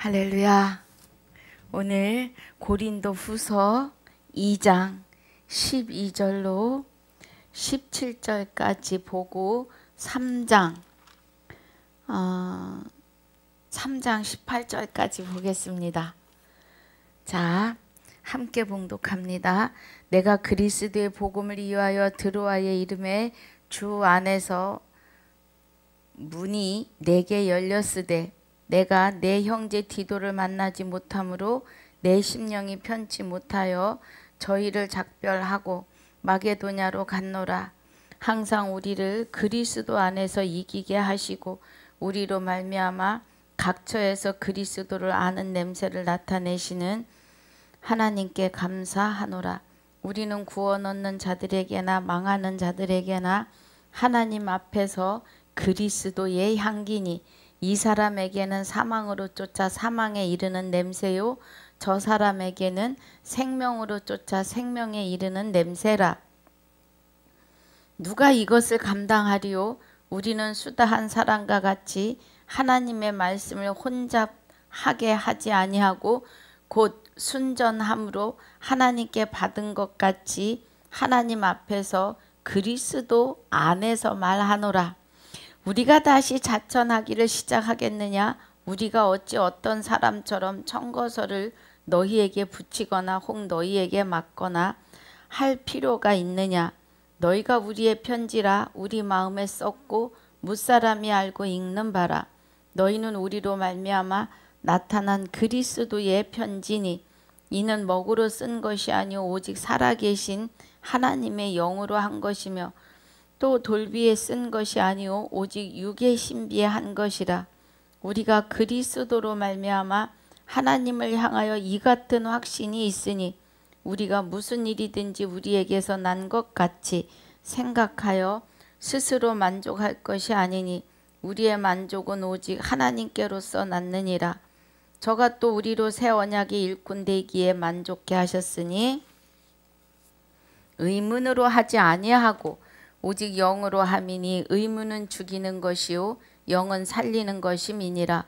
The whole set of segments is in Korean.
할렐루야. 오늘 고린도 후서 2장 12절로 17절까지 보고 3장 18절까지 보겠습니다. 자, 함께 봉독합니다. 내가 그리스도의 복음을 위하여 드로아의 이름에 주 안에서 문이 내게 열렸으되 내가 내 형제 디도를 만나지 못하므로 내 심령이 편치 못하여 저희를 작별하고 마게도냐로 갔노라. 항상 우리를 그리스도 안에서 이기게 하시고 우리로 말미암아 각처에서 그리스도를 아는 냄새를 나타내시는 하나님께 감사하노라. 우리는 구원 얻는 자들에게나 망하는 자들에게나 하나님 앞에서 그리스도의 향기니 이 사람에게는 사망으로 쫓아 사망에 이르는 냄새요 저 사람에게는 생명으로 쫓아 생명에 이르는 냄새라. 누가 이것을 감당하리요? 우리는 수다한 사람과 같이 하나님의 말씀을 혼잡하게 하지 아니하고 곧 순전함으로 하나님께 받은 것 같이 하나님 앞에서 그리스도 안에서 말하노라. 우리가 다시 자천하기를 시작하겠느냐? 우리가 어찌 어떤 사람처럼 청거서를 너희에게 붙이거나 혹 너희에게 맞거나 할 필요가 있느냐? 너희가 우리의 편지라 우리 마음에 썼고 무사람이 알고 읽는 바라. 너희는 우리로 말미암아 나타난 그리스도의 편지니 이는 먹으로 쓴 것이 아니오 오직 살아계신 하나님의 영으로 한 것이며 또 돌비에 쓴 것이 아니오 오직 육의 신비에 한 것이라. 우리가 그리스도로 말미암아 하나님을 향하여 이 같은 확신이 있으니 우리가 무슨 일이든지 우리에게서 난 것 같이 생각하여 스스로 만족할 것이 아니니 우리의 만족은 오직 하나님께로서 났느니라. 저가 또 우리로 새 언약이 일꾼되기에 만족케 하셨으니 의문으로 하지 아니하고 오직 영으로 함이니 의문은 죽이는 것이요 영은 살리는 것임이니라.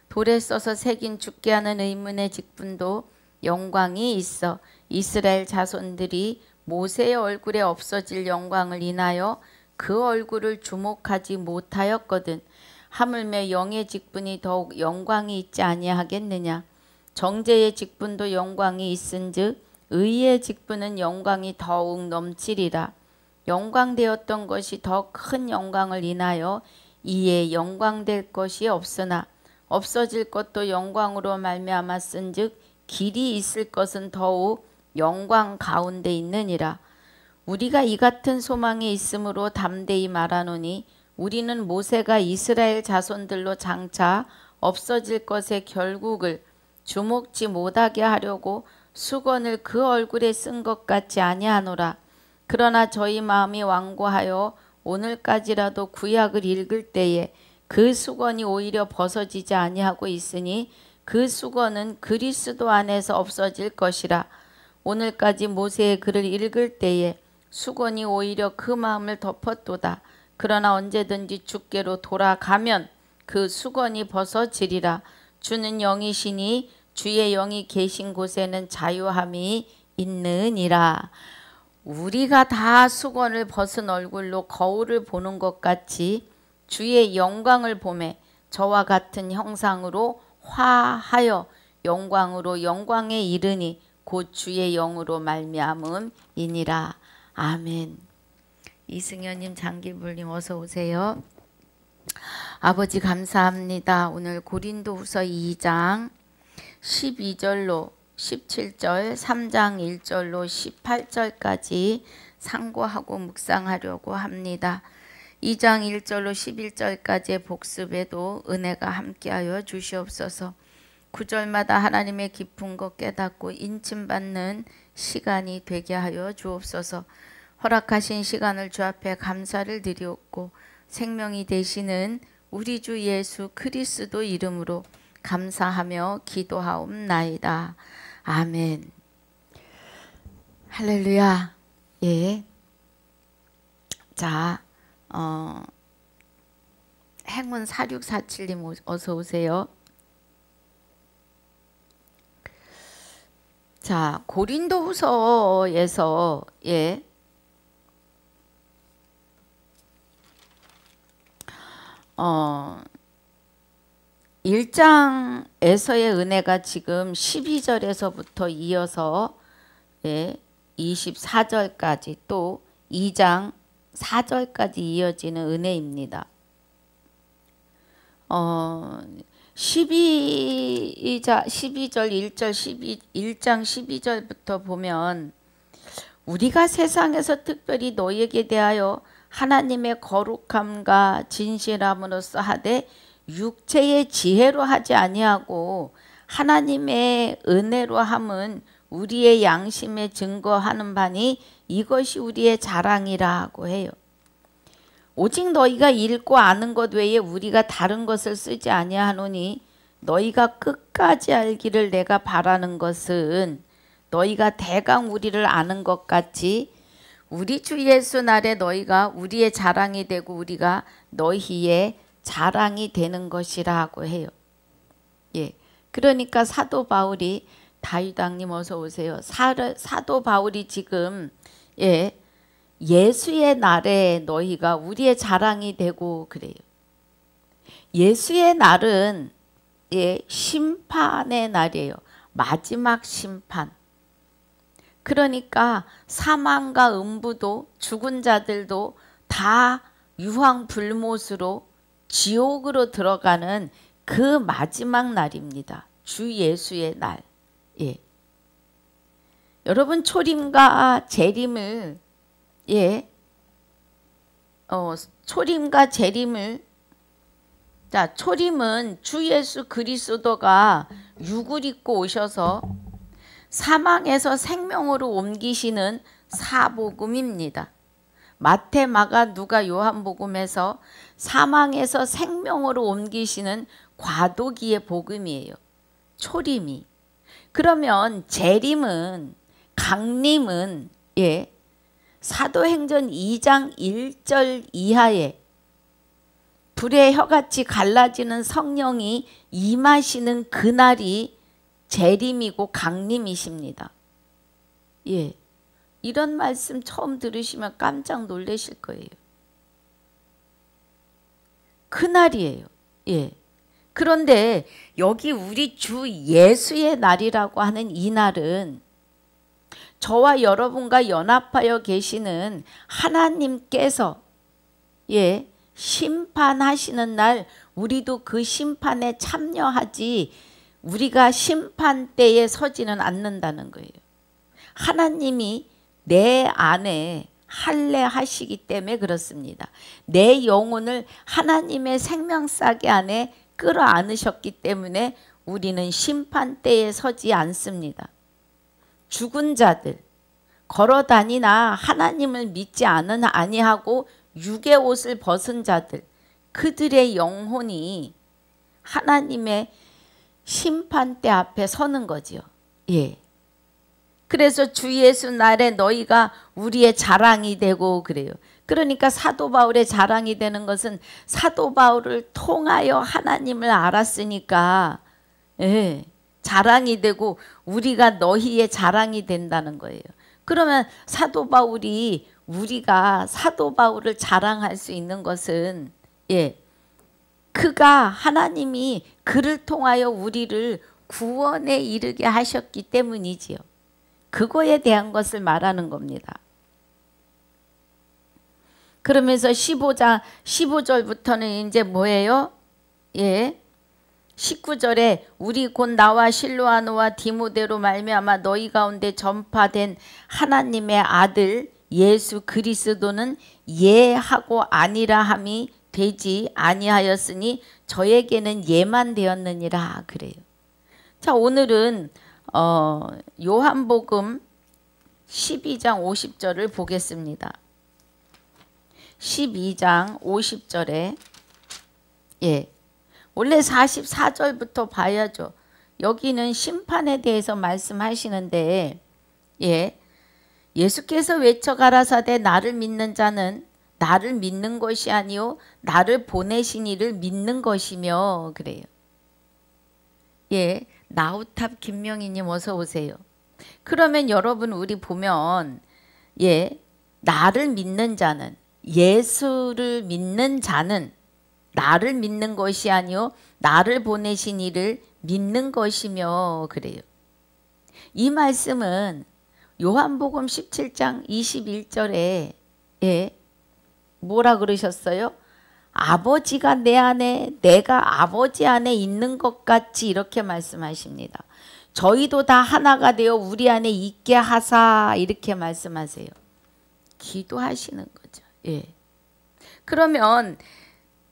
돌에 써서 새긴 죽게 하는 의문의 직분도 영광이 있어 이스라엘 자손들이 모세의 얼굴에 없어질 영광을 인하여 그 얼굴을 주목하지 못하였거든. 하물며 영의 직분이 더욱 영광이 있지 아니하겠느냐. 정죄의 직분도 영광이 있은즉 의의 직분은 영광이 더욱 넘치리라. 영광되었던 것이 더 큰 영광을 인하여 이에 영광될 것이 없으나 없어질 것도 영광으로 말미암았은즉 길이 있을 것은 더욱 영광 가운데 있느니라. 우리가 이 같은 소망이 있으므로 담대히 말하노니 우리는 모세가 이스라엘 자손들로 장차 없어질 것의 결국을 주목지 못하게 하려고 수건을 그 얼굴에 쓴 것 같지 아니하노라. 그러나 저희 마음이 완고하여 오늘까지라도 구약을 읽을 때에 그 수건이 오히려 벗어지지 아니하고 있으니 그 수건은 그리스도 안에서 없어질 것이라. 오늘까지 모세의 글을 읽을 때에 수건이 오히려 그 마음을 덮었도다. 그러나 언제든지 주께로 돌아가면 그 수건이 벗어지리라. 주는 영이시니 주의 영이 계신 곳에는 자유함이 있느니라. 우리가 다 수건을 벗은 얼굴로 거울을 보는 것 같이 주의 영광을 보매 저와 같은 형상으로 화하여 영광으로 영광에 이르니 곧 주의 영으로 말미암음이니라. 아멘. 이승현님, 장기불님 어서 오세요. 아버지 감사합니다. 오늘 고린도후서 2장 12절로 17절, 3장 1절로 18절까지 상고하고 묵상하려고 합니다. 2장 1절로 11절까지의 복습에도 은혜가 함께하여 주시옵소서. 9절마다 하나님의 깊은 것 깨닫고 인침받는 시간이 되게 하여 주옵소서. 허락하신 시간을 주 앞에 감사를 드리옵고 생명이 되시는 우리 주 예수 그리스도 이름으로 감사하며 기도하옵나이다. 아멘. 할렐루야. 예. 자, 행운 4647님 어서 오세요. 자, 고린도후서에서 1장에서의 은혜가 지금 12절에서부터 이어서 24절까지 또 2장 4절까지 이어지는 은혜입니다. 12절 1절 1장 12절부터 보면 우리가 세상에서 특별히 너희에게 대하여 하나님의 거룩함과 진실함으로써 하되 육체의 지혜로 하지 아니하고 하나님의 은혜로 함은 우리의 양심에 증거하는 바니 이것이 우리의 자랑이라고 해요. 오직 너희가 읽고 아는 것 외에 우리가 다른 것을 쓰지 아니하노니 너희가 끝까지 알기를 내가 바라는 것은 너희가 대강 우리를 아는 것 같이 우리 주 예수 날에 너희가 우리의 자랑이 되고 우리가 너희의 자랑이 되는 것이라고 해요. 그러니까 사도 바울이 다윗왕님 어서 오세요. 사도 바울이 지금 예수의 날에 너희가 우리의 자랑이 되고 그래요. 예수의 날은 심판의 날이에요. 마지막 심판. 그러니까 사망과 음부도 죽은 자들도 다 유황불못으로 지옥으로 들어가는 그 마지막 날입니다. 주 예수의 날. 여러분 초림과 재림을 초림과 재림을 자 초림은 주 예수 그리스도가 육을 입고 오셔서 사망에서 생명으로 옮기시는 사복음입니다. 마태, 마가, 누가, 요한복음에서 사망에서 생명으로 옮기시는 과도기의 복음이에요. 초림이. 그러면 재림은 강림은 사도행전 2장 1절 이하에 불의 혀같이 갈라지는 성령이 임하시는 그날이 재림이고 강림이십니다. 이런 말씀 처음 들으시면 깜짝 놀라실 거예요. 그날이에요. 그런데 여기 우리 주 예수의 날이라고 하는 이 날은 저와 여러분과 연합하여 계시는 하나님께서 심판하시는 날 우리도 그 심판에 참여하지 우리가 심판대에 서지는 않는다는 거예요. 하나님이 내 안에 할례하시기 때문에 그렇습니다. 내 영혼을 하나님의 생명싸개 안에 끌어안으셨기 때문에 우리는 심판대에 서지 않습니다. 죽은 자들, 걸어다니나 하나님을 믿지 아니하고 육의 옷을 벗은 자들, 그들의 영혼이 하나님의 심판대 앞에 서는 거지요. 그래서 주 예수 날에 너희가 우리의 자랑이 되고 그래요. 그러니까 사도 바울의 자랑이 되는 것은 사도 바울을 통하여 하나님을 알았으니까 자랑이 되고 우리가 너희의 자랑이 된다는 거예요. 그러면 사도 바울이 우리가 사도 바울을 자랑할 수 있는 것은 그가 하나님이 그를 통하여 우리를 구원에 이르게 하셨기 때문이지요. 그거에 대한 것을 말하는 겁니다. 그러면서 15절부터는 이제 뭐예요? 19절에 우리 곧 나와 실로아노와 디모데로 말미암아 너희 가운데 전파된 하나님의 아들 예수 그리스도는 예하고 아니라 함이 되지 아니하였으니 저에게는 예만 되었느니라 그래요. 자, 오늘은 요한복음 12장 50절을 보겠습니다. 12장 50절에 원래 44절부터 봐야죠. 여기는 심판에 대해서 말씀하시는데 예수께서 외쳐 가라사대 나를 믿는 자는 나를 믿는 것이 아니요 나를 보내신 이를 믿는 것이며 그래요. 나우탑 김명희님 어서 오세요. 그러면 여러분 우리 보면 나를 믿는 자는 예수를 믿는 자는 나를 믿는 것이 아니요 나를 보내신 이를 믿는 것이며 그래요. 이 말씀은 요한복음 17장 21절에 뭐라 그러셨어요? 아버지가 내 안에 내가 아버지 안에 있는 것 같이 이렇게 말씀하십니다. 저희도 다 하나가 되어 우리 안에 있게 하사 이렇게 말씀하세요. 기도하시는 거죠. 그러면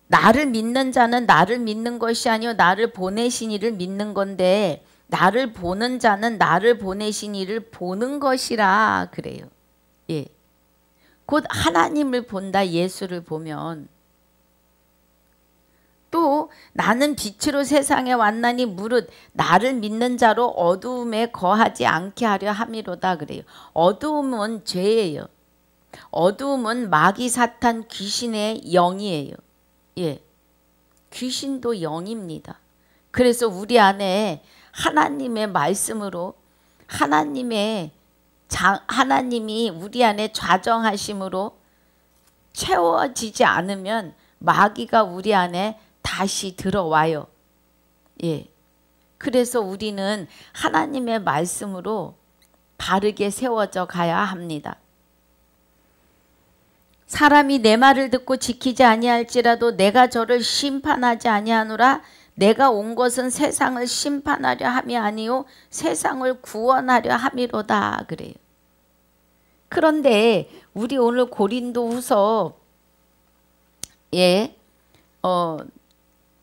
나를 믿는 자는 나를 믿는 것이 아니요 나를 보내신 이를 믿는 건데 나를 보는 자는 나를 보내신 이를 보는 것이라 그래요. 곧 하나님을 본다 예수를 보면 또 나는 빛으로 세상에 왔나니 무릇 나를 믿는 자로 어두움에 거하지 않게 하려 함이로다 그래요. 어두움은 죄예요. 어두움은 마귀 사탄 귀신의 영이에요. 귀신도 영입니다. 그래서 우리 안에 하나님의 말씀으로 하나님이 우리 안에 좌정하심으로 채워지지 않으면 마귀가 우리 안에 다시 들어와요. 그래서 우리는 하나님의 말씀으로 바르게 세워져 가야 합니다. 사람이 내 말을 듣고 지키지 아니할지라도 내가 저를 심판하지 아니하노라. 내가 온 것은 세상을 심판하려 함이 아니요 세상을 구원하려 함이로다 그래요. 그런데 우리 오늘 고린도후서 1장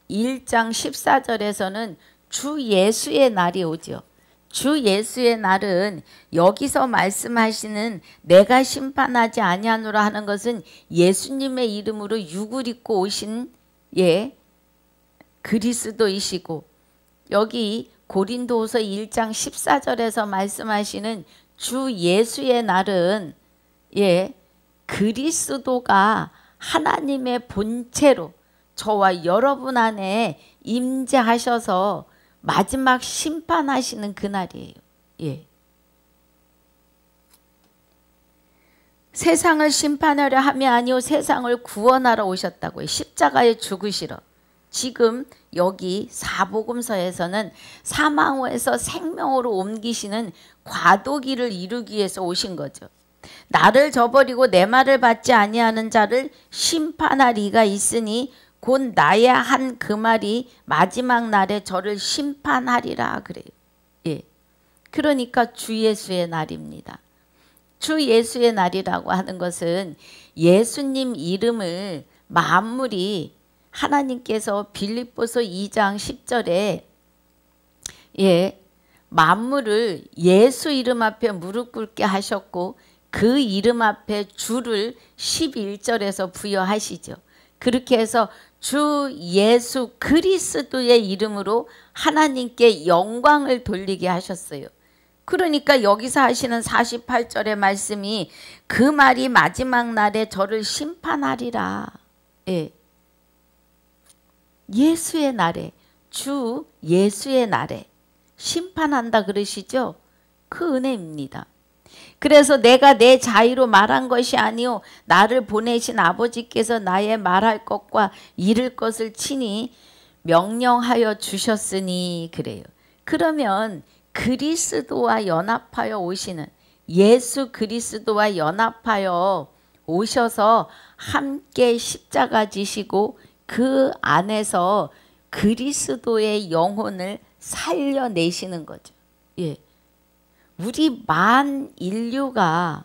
14절에서는 주 예수의 날이 오죠. 주 예수의 날은 여기서 말씀하시는 내가 심판하지 아니하노라 하는 것은 예수님의 이름으로 육을 입고 오신 그리스도이시고 여기 고린도후서 1장 14절에서 말씀하시는 주 예수의 날은 그리스도가 하나님의 본체로 저와 여러분 안에 임재하셔서 마지막 심판하시는 그날이에요. 세상을 심판하려 함이 아니요 세상을 구원하러 오셨다고요. 십자가에 죽으시러. 지금 여기 사복음서에서는 사망에서 생명으로 옮기시는 과도기를 이루기 위해서 오신 거죠. 나를 저버리고 내 말을 받지 아니하는 자를 심판할 이가 있으니 곧 나의 한 그 말이 마지막 날에 저를 심판하리라 그래요. 그러니까 주 예수의 날입니다. 주 예수의 날이라고 하는 것은 예수님 이름을 만물이 하나님께서 빌립보서 2장 10절에 만물을 예수 이름 앞에 무릎 꿇게 하셨고 그 이름 앞에 주를 11절에서 부여하시죠. 그렇게 해서 주 예수 그리스도의 이름으로 하나님께 영광을 돌리게 하셨어요. 그러니까 여기서 하시는 48절의 말씀이 그 말이 마지막 날에 저를 심판하리라. 예수의 날에 주 예수의 날에 심판한다 그러시죠. 그 은혜입니다. 그래서 내가 내 자의로 말한 것이 아니요 나를 보내신 아버지께서 나의 말할 것과 이를 것을 친히 명령하여 주셨으니 그래요. 그러면 그리스도와 연합하여 오시는 예수 그리스도와 연합하여 오셔서 함께 십자가 지시고 그 안에서 그리스도의 영혼을 살려내시는 거죠. 우리 만 인류가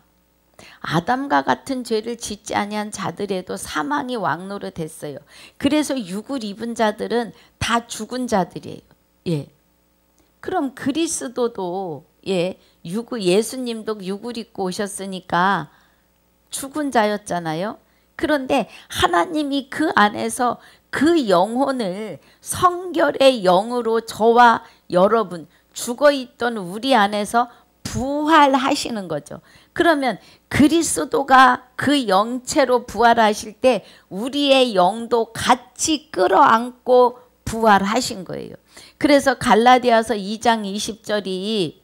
아담과 같은 죄를 짓지 아니한 자들에도 사망이 왕노릇했어요. 그래서 육을 입은 자들은 다 죽은 자들이에요. 그럼 그리스도도 예수님도 육을 입고 오셨으니까 죽은 자였잖아요. 그런데 하나님이 그 안에서 그 영혼을 성결의 영으로 저와 여러분 죽어있던 우리 안에서 부활하시는 거죠. 그러면 그리스도가 그 영체로 부활하실 때 우리의 영도 같이 끌어안고 부활하신 거예요. 그래서 갈라디아서 2장 20절이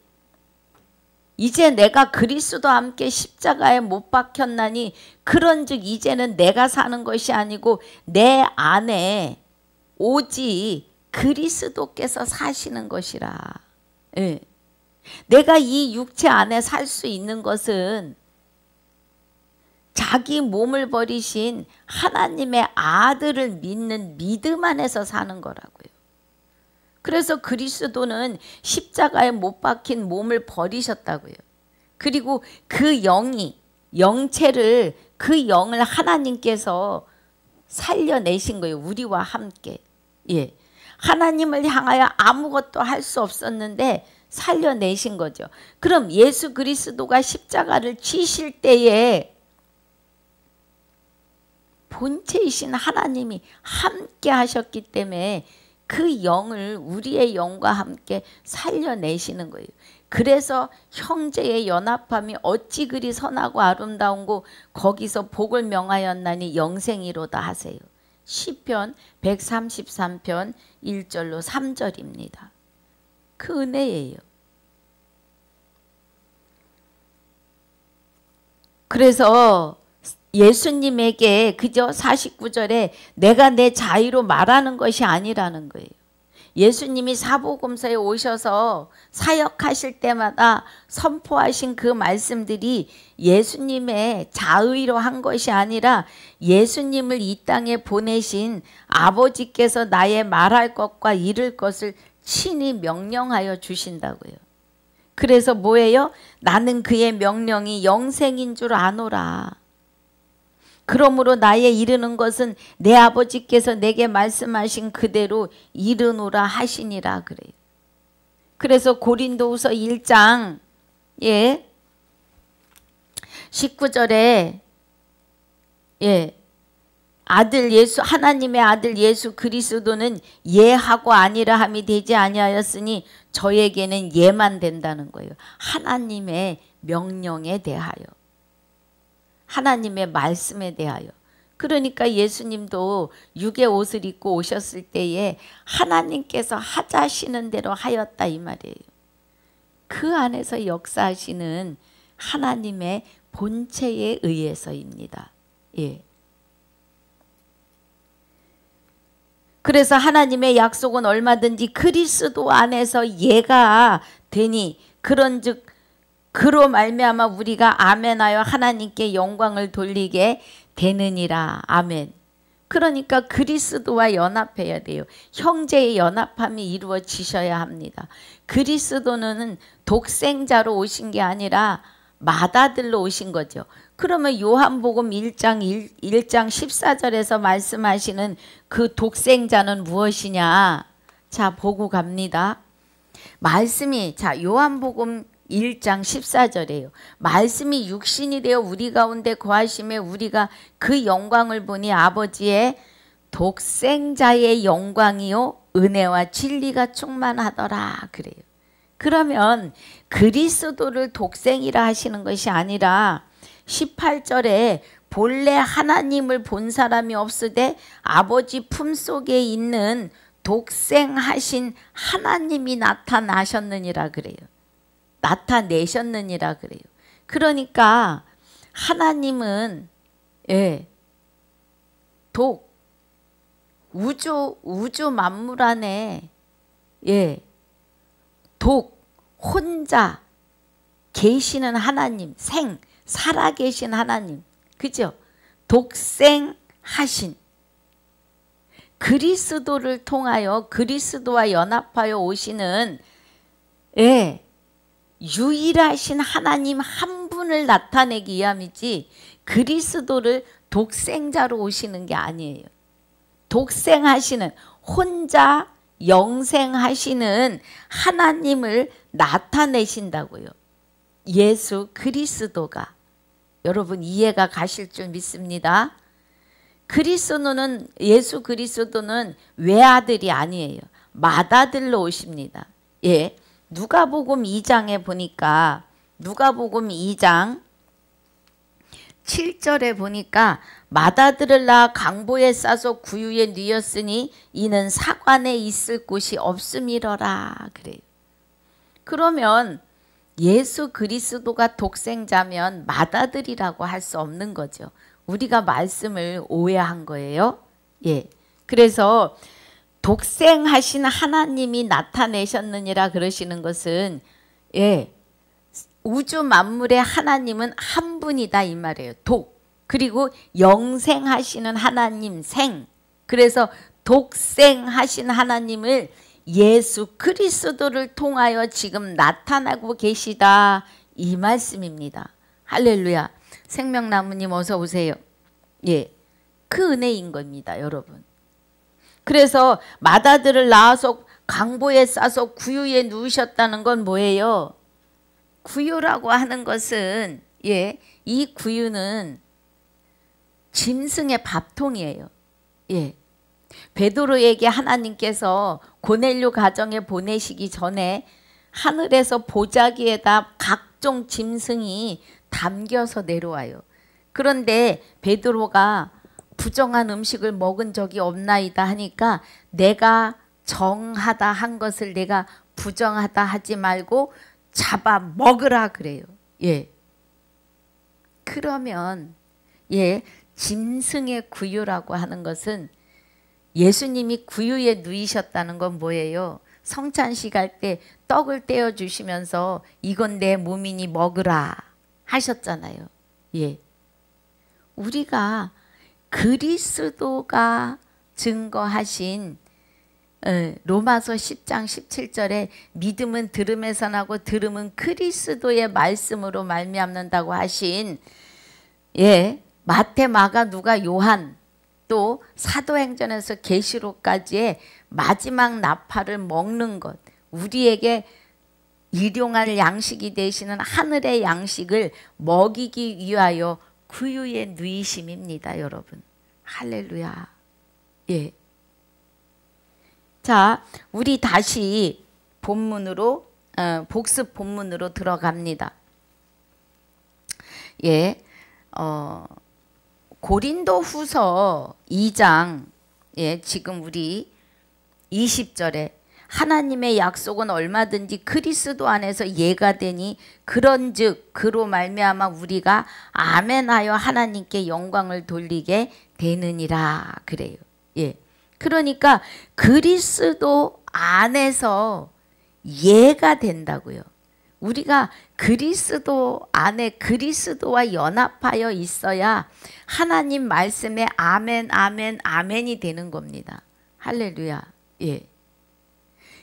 이제 내가 그리스도와 함께 십자가에 못 박혔나니 그런즉 이제는 내가 사는 것이 아니고 내 안에 오직 그리스도께서 사시는 것이라. 예. 내가 이 육체 안에 살 수 있는 것은 자기 몸을 버리신 하나님의 아들을 믿는 믿음 안에서 사는 거라고요. 그래서 그리스도는 십자가에 못 박힌 몸을 버리셨다고요. 그리고 그 영이, 영체를, 그 영을 하나님께서 살려내신 거예요. 우리와 함께. 예. 하나님을 향하여 아무것도 할 수 없었는데 살려내신 거죠. 그럼 예수 그리스도가 십자가를 지실 때에 본체이신 하나님이 함께 하셨기 때문에 그 영을 우리의 영과 함께 살려내시는 거예요. 그래서 형제의 연합함이 어찌 그리 선하고 아름다운고 거기서 복을 명하였나니 영생이로다 하세요. 시편 133편 1절로 3절입니다. 그 은혜예요. 그래서 예수님에게 그저 49절에 내가 내 자유로 말하는 것이 아니라는 거예요. 예수님이 사복음서에 오셔서 사역하실 때마다 선포하신 그 말씀들이 예수님의 자의로 한 것이 아니라 예수님을 이 땅에 보내신 아버지께서 나의 말할 것과 이룰 것을 친히 명령하여 주신다고요. 그래서 뭐예요? 나는 그의 명령이 영생인 줄 아노라. 그러므로 나의 이르는 것은 내 아버지께서 내게 말씀하신 그대로 이르노라 하시니라 그래요. 그래서 고린도후서 1장 19절에 아들 예수 하나님의 아들 예수 그리스도는 예하고 아니라 함이 되지 아니하였으니 저에게는 예만 된다는 거예요. 하나님의 명령에 대하여. 하나님의 말씀에 대하여. 그러니까 예수님도 육의 옷을 입고 오셨을 때에 하나님께서 하자시는 대로 하였다 이 말이에요. 그 안에서 역사하시는 하나님의 본체에 의해서입니다. 예. 그래서 하나님의 약속은 얼마든지 그리스도 안에서 예가 되니 그런즉 그로 말미암아 우리가 아멘하여 하나님께 영광을 돌리게 되느니라. 아멘. 그러니까 그리스도와 연합해야 돼요. 형제의 연합함이 이루어지셔야 합니다. 그리스도는 독생자로 오신 게 아니라 맏아들로 오신 거죠. 그러면 요한복음 1장 14절에서 말씀하시는 그 독생자는 무엇이냐? 자, 보고 갑니다. 말씀이 요한복음 1장 14절이에요. 말씀이 육신이 되어 우리 가운데 거하심에 우리가 그 영광을 보니 아버지의 독생자의 영광이요 은혜와 진리가 충만하더라 그래요. 그러면 그리스도를 독생이라 하시는 것이 아니라 18절에 본래 하나님을 본 사람이 없으되 아버지 품속에 있는 독생하신 하나님이 나타나셨느니라 그래요. 나타내셨느니라 그래요. 그러니까 하나님은 우주 만물 안에 혼자 계시는 하나님, 살아계신 하나님, 그죠? 독생하신 그리스도를 통하여 그리스도와 연합하여 오시는 유일하신 하나님 한 분을 나타내기 위함이지 그리스도를 독생자로 오시는 게 아니에요. 독생하시는 혼자 영생하시는 하나님을 나타내신다고요. 예수 그리스도가. 여러분 이해가 가실 줄 믿습니다. 그리스도는 예수 그리스도는 외아들이 아니에요. 맏아들로 오십니다. 예. 누가복음 2장에 보니까 누가복음 2장 7절에 보니까 맏아들을 낳아 강보에 싸서 구유에 뉘었으니 이는 사관에 있을 곳이 없음이러라 그래요. 그러면 예수 그리스도가 독생자면 맏아들이라고 할 수 없는 거죠. 우리가 말씀을 오해한 거예요. 예. 그래서 독생하신 하나님이 나타내셨느니라 그러시는 것은 예. 우주 만물의 하나님은 한 분이다 이 말이에요. 독. 그리고 영생하시는 하나님 생. 그래서 독생하신 하나님을 예수 그리스도를 통하여 지금 나타나고 계시다 이 말씀입니다. 할렐루야. 생명나무님 어서 오세요. 예, 그 은혜인 겁니다, 여러분. 그래서 맏아들을 낳아서 강보에 싸서 구유에 누우셨다는 건 뭐예요? 구유라고 하는 것은 예, 이 구유는 짐승의 밥통이에요. 예. 베드로에게 하나님께서 고넬료 가정에 보내시기 전에 하늘에서 보자기에다 각종 짐승이 담겨서 내려와요. 그런데 베드로가 부정한 음식을 먹은 적이 없나이다 하니까 내가 정하다 한 것을 내가 부정하다 하지 말고 잡아 먹으라 그래요. 예. 그러면 예, 짐승의 구유라고 하는 것은 예수님이 구유에 누이셨다는 건 뭐예요? 성찬식 할 때 떡을 떼어 주시면서 이건 내 몸이니 먹으라 하셨잖아요. 예. 우리가 그리스도가 증거하신 로마서 10장 17절에 믿음은 들음에서 나고 들음은 그리스도의 말씀으로 말미암는다고 하신 예, 마태, 마가, 누가, 요한 또 사도행전에서 계시록까지의 마지막 나팔을 먹는 것, 우리에게 일용할 양식이 되시는 하늘의 양식을 먹이기 위하여 구유에 누이심입니다, 여러분. 할렐루야. 예. 자, 우리 다시 본문으로 복습 본문으로 들어갑니다. 예. 고린도후서 2장 예, 지금 우리 20절에 하나님의 약속은 얼마든지 그리스도 안에서 예가 되니 그런즉 그로 말미암아 우리가 아멘하여 하나님께 영광을 돌리게 되느니라 그래요. 예. 그러니까 그리스도 안에서 예가 된다고요. 우리가 그리스도 안에 그리스도와 연합하여 있어야 하나님 말씀에 아멘 아멘 아멘이 되는 겁니다. 할렐루야. 예.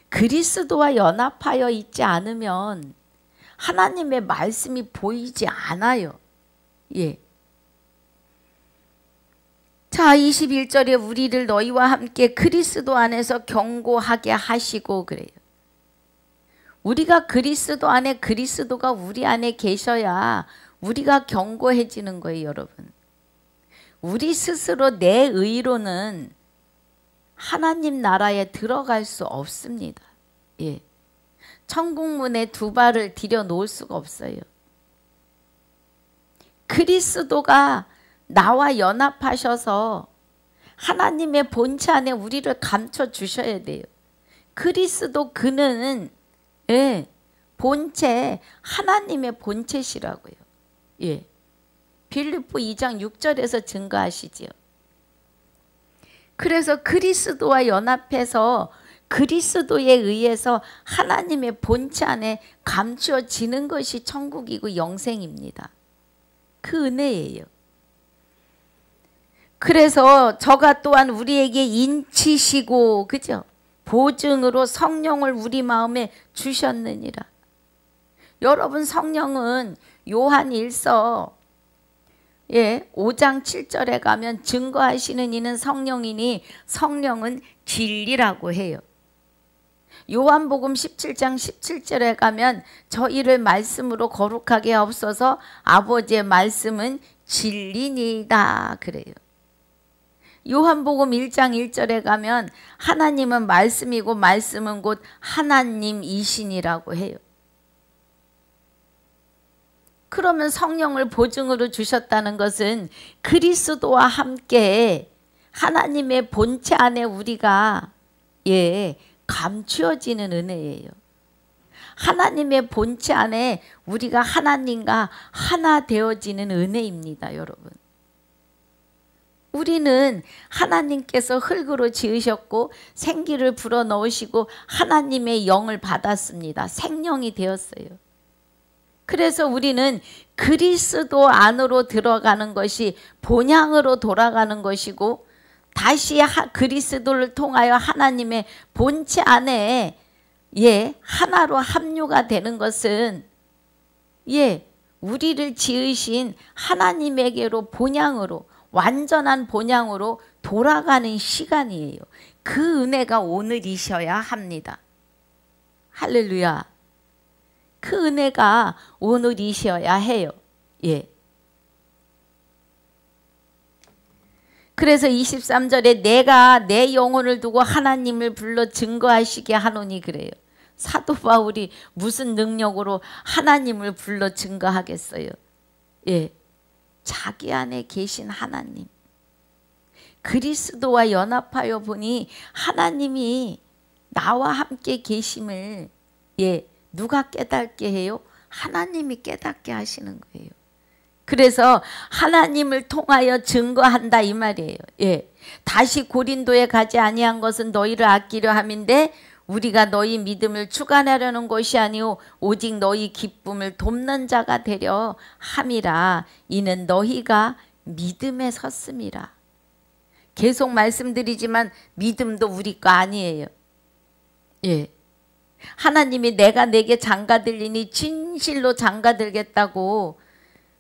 그리스도와 연합하여 있지 않으면 하나님의 말씀이 보이지 않아요. 예. 자, 21절에 우리를 너희와 함께 그리스도 안에서 경고하게 하시고 그래요. 우리가 그리스도 안에 그리스도가 우리 안에 계셔야 우리가 견고해지는 거예요, 여러분. 우리 스스로 내 의로는 하나님 나라에 들어갈 수 없습니다. 예. 천국문에 두 발을 들여 놓을 수가 없어요. 그리스도가 나와 연합하셔서 하나님의 본체 안에 우리를 감춰 주셔야 돼요. 그리스도 그는 예, 본체 하나님의 본체시라고요. 예. 빌립보 2장 6절에서 증거하시지요. 그래서 그리스도와 연합해서 그리스도에 의해서 하나님의 본체 안에 감추어지는 것이 천국이고 영생입니다. 그 은혜예요. 그래서 저가 또한 우리에게 인치시고 그죠? 보증으로 성령을 우리 마음에 주셨느니라. 여러분 성령은 요한 1서 예, 5장 7절에 가면 증거하시는 이는 성령이니 성령은 진리라고 해요. 요한복음 17장 17절에 가면 저희를 말씀으로 거룩하게 하옵소서 아버지의 말씀은 진리니이다 그래요. 요한복음 1장 1절에 가면 하나님은 말씀이고 말씀은 곧 하나님이시니라고 해요. 그러면 성령을 보증으로 주셨다는 것은 그리스도와 함께 하나님의 본체 안에 우리가 예, 감추어지는 은혜예요. 하나님의 본체 안에 우리가 하나님과 하나 되어지는 은혜입니다, 여러분. 우리는 하나님께서 흙으로 지으셨고 생기를 불어넣으시고 하나님의 영을 받았습니다. 생명이 되었어요. 그래서 우리는 그리스도 안으로 들어가는 것이 본향으로 돌아가는 것이고, 다시 그리스도를 통하여 하나님의 본체 안에 하나로 합류가 되는 것은 우리를 지으신 하나님에게로 본향으로, 완전한 본향으로 돌아가는 시간이에요. 그 은혜가 오늘이셔야 합니다. 할렐루야. 그 은혜가 오늘이셔야 해요. 그래서 23절에 내가 내 영혼을 두고 하나님을 불러 증거하시게 하노니 그래요. 사도 바울이 무슨 능력으로 하나님을 불러 증거하겠어요? 자기 안에 계신 하나님, 그리스도와 연합하여 보니 하나님이 나와 함께 계심을 누가 깨닫게 해요? 하나님이 깨닫게 하시는 거예요. 그래서 하나님을 통하여 증거한다 이 말이에요. 다시 고린도에 가지 아니한 것은 너희를 아끼려 함인데 우리가 너희 믿음을 주관하려는 것이 아니오 오직 너희 기쁨을 돕는 자가 되려 함이라. 이는 너희가 믿음에 섰음이라. 계속 말씀드리지만 믿음도 우리 거 아니에요. 하나님이 내가 내게 장가들리니 진실로 장가들겠다고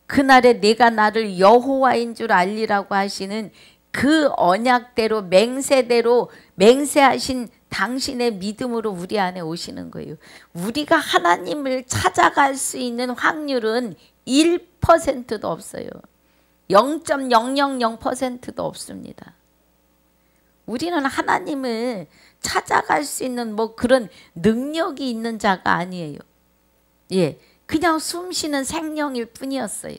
그날에 내가 나를 여호와인 줄 알리라고 하시는 그 언약대로 맹세대로 맹세하신 당신의 믿음으로 우리 안에 오시는 거예요. 우리가 하나님을 찾아갈 수 있는 확률은 1%도 없어요. 0.000%도 없습니다. 우리는 하나님을 찾아갈 수 있는 그런 능력이 있는 자가 아니에요. 그냥 숨쉬는 생명일 뿐이었어요.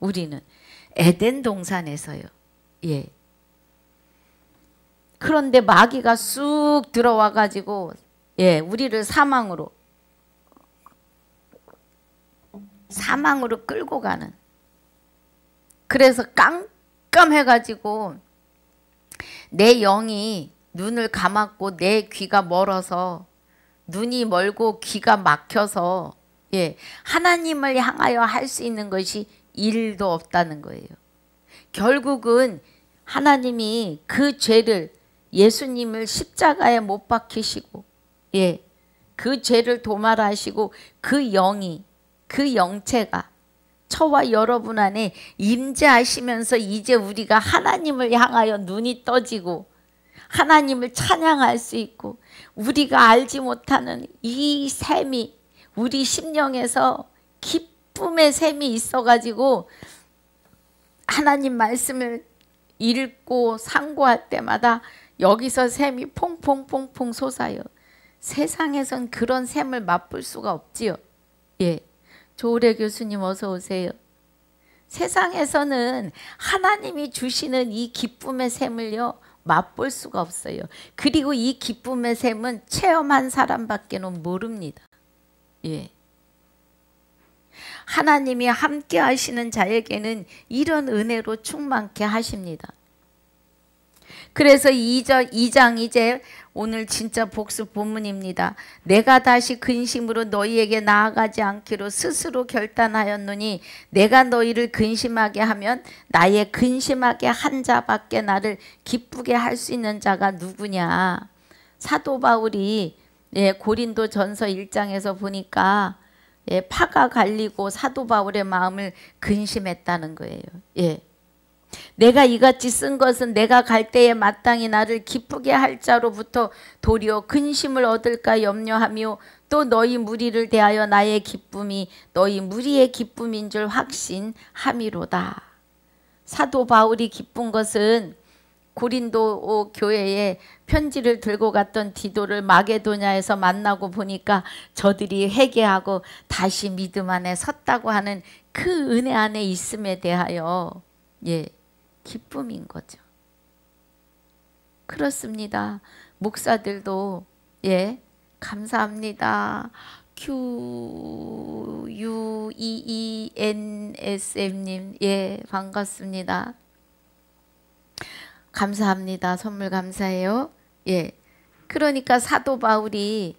우리는 에덴 동산에서요. 그런데 마귀가 쑥 들어와 가지고 우리를 사망으로 끌고 가는. 그래서 깜깜해 가지고 내 영이 눈을 감았고 내 귀가 멀어서, 눈이 멀고 귀가 막혀서 하나님을 향하여 할 수 있는 것이 일도 없다는 거예요. 결국은 하나님이 그 죄를, 예수님을 십자가에 못 박히시고 그 죄를 도말하시고 그 영이, 그 영체가 저와 여러분 안에 임재하시면서 이제 우리가 하나님을 향하여 눈이 떠지고 하나님을 찬양할 수 있고, 우리가 알지 못하는 이 샘이 우리 심령에서 기쁨의 샘이 있어가지고 하나님 말씀을 읽고 상고할 때마다 여기서 샘이 퐁퐁퐁퐁 솟아요. 세상에선 그런 샘을 맛볼 수가 없지요. 조우래 교수님 어서 오세요. 세상에서는 하나님이 주시는 이 기쁨의 샘을요 맛볼 수가 없어요. 그리고 이 기쁨의 샘은 체험한 사람밖에는 모릅니다. 하나님이 함께 하시는 자에게는 이런 은혜로 충만케 하십니다. 그래서 2장 이제 오늘 진짜 복습 본문입니다. 내가 다시 근심으로 너희에게 나아가지 않기로 스스로 결단하였노니 내가 너희를 근심하게 하면 나의 근심하게 한 자밖에 나를 기쁘게 할 수 있는 자가 누구냐. 사도 바울이 고린도 전서 1장에서 보니까 파가 갈리고 사도 바울의 마음을 근심했다는 거예요. 내가 이같이 쓴 것은 내가 갈 때에 마땅히 나를 기쁘게 할 자로부터 도리어 근심을 얻을까 염려하며 또 너희 무리를 대하여 나의 기쁨이 너희 무리의 기쁨인 줄 확신함이로다. 사도 바울이 기쁜 것은 고린도 교회에 편지를 들고 갔던 디도를 마게도냐에서 만나고 보니까 저들이 회개하고 다시 믿음 안에 섰다고 하는 그 은혜 안에 있음에 대하여 기쁨인 거죠. 그렇습니다. 목사들도 감사합니다. QUEENSM님, 예, 반갑습니다. 감사합니다. 선물 감사해요. 예. 그러니까 사도 바울이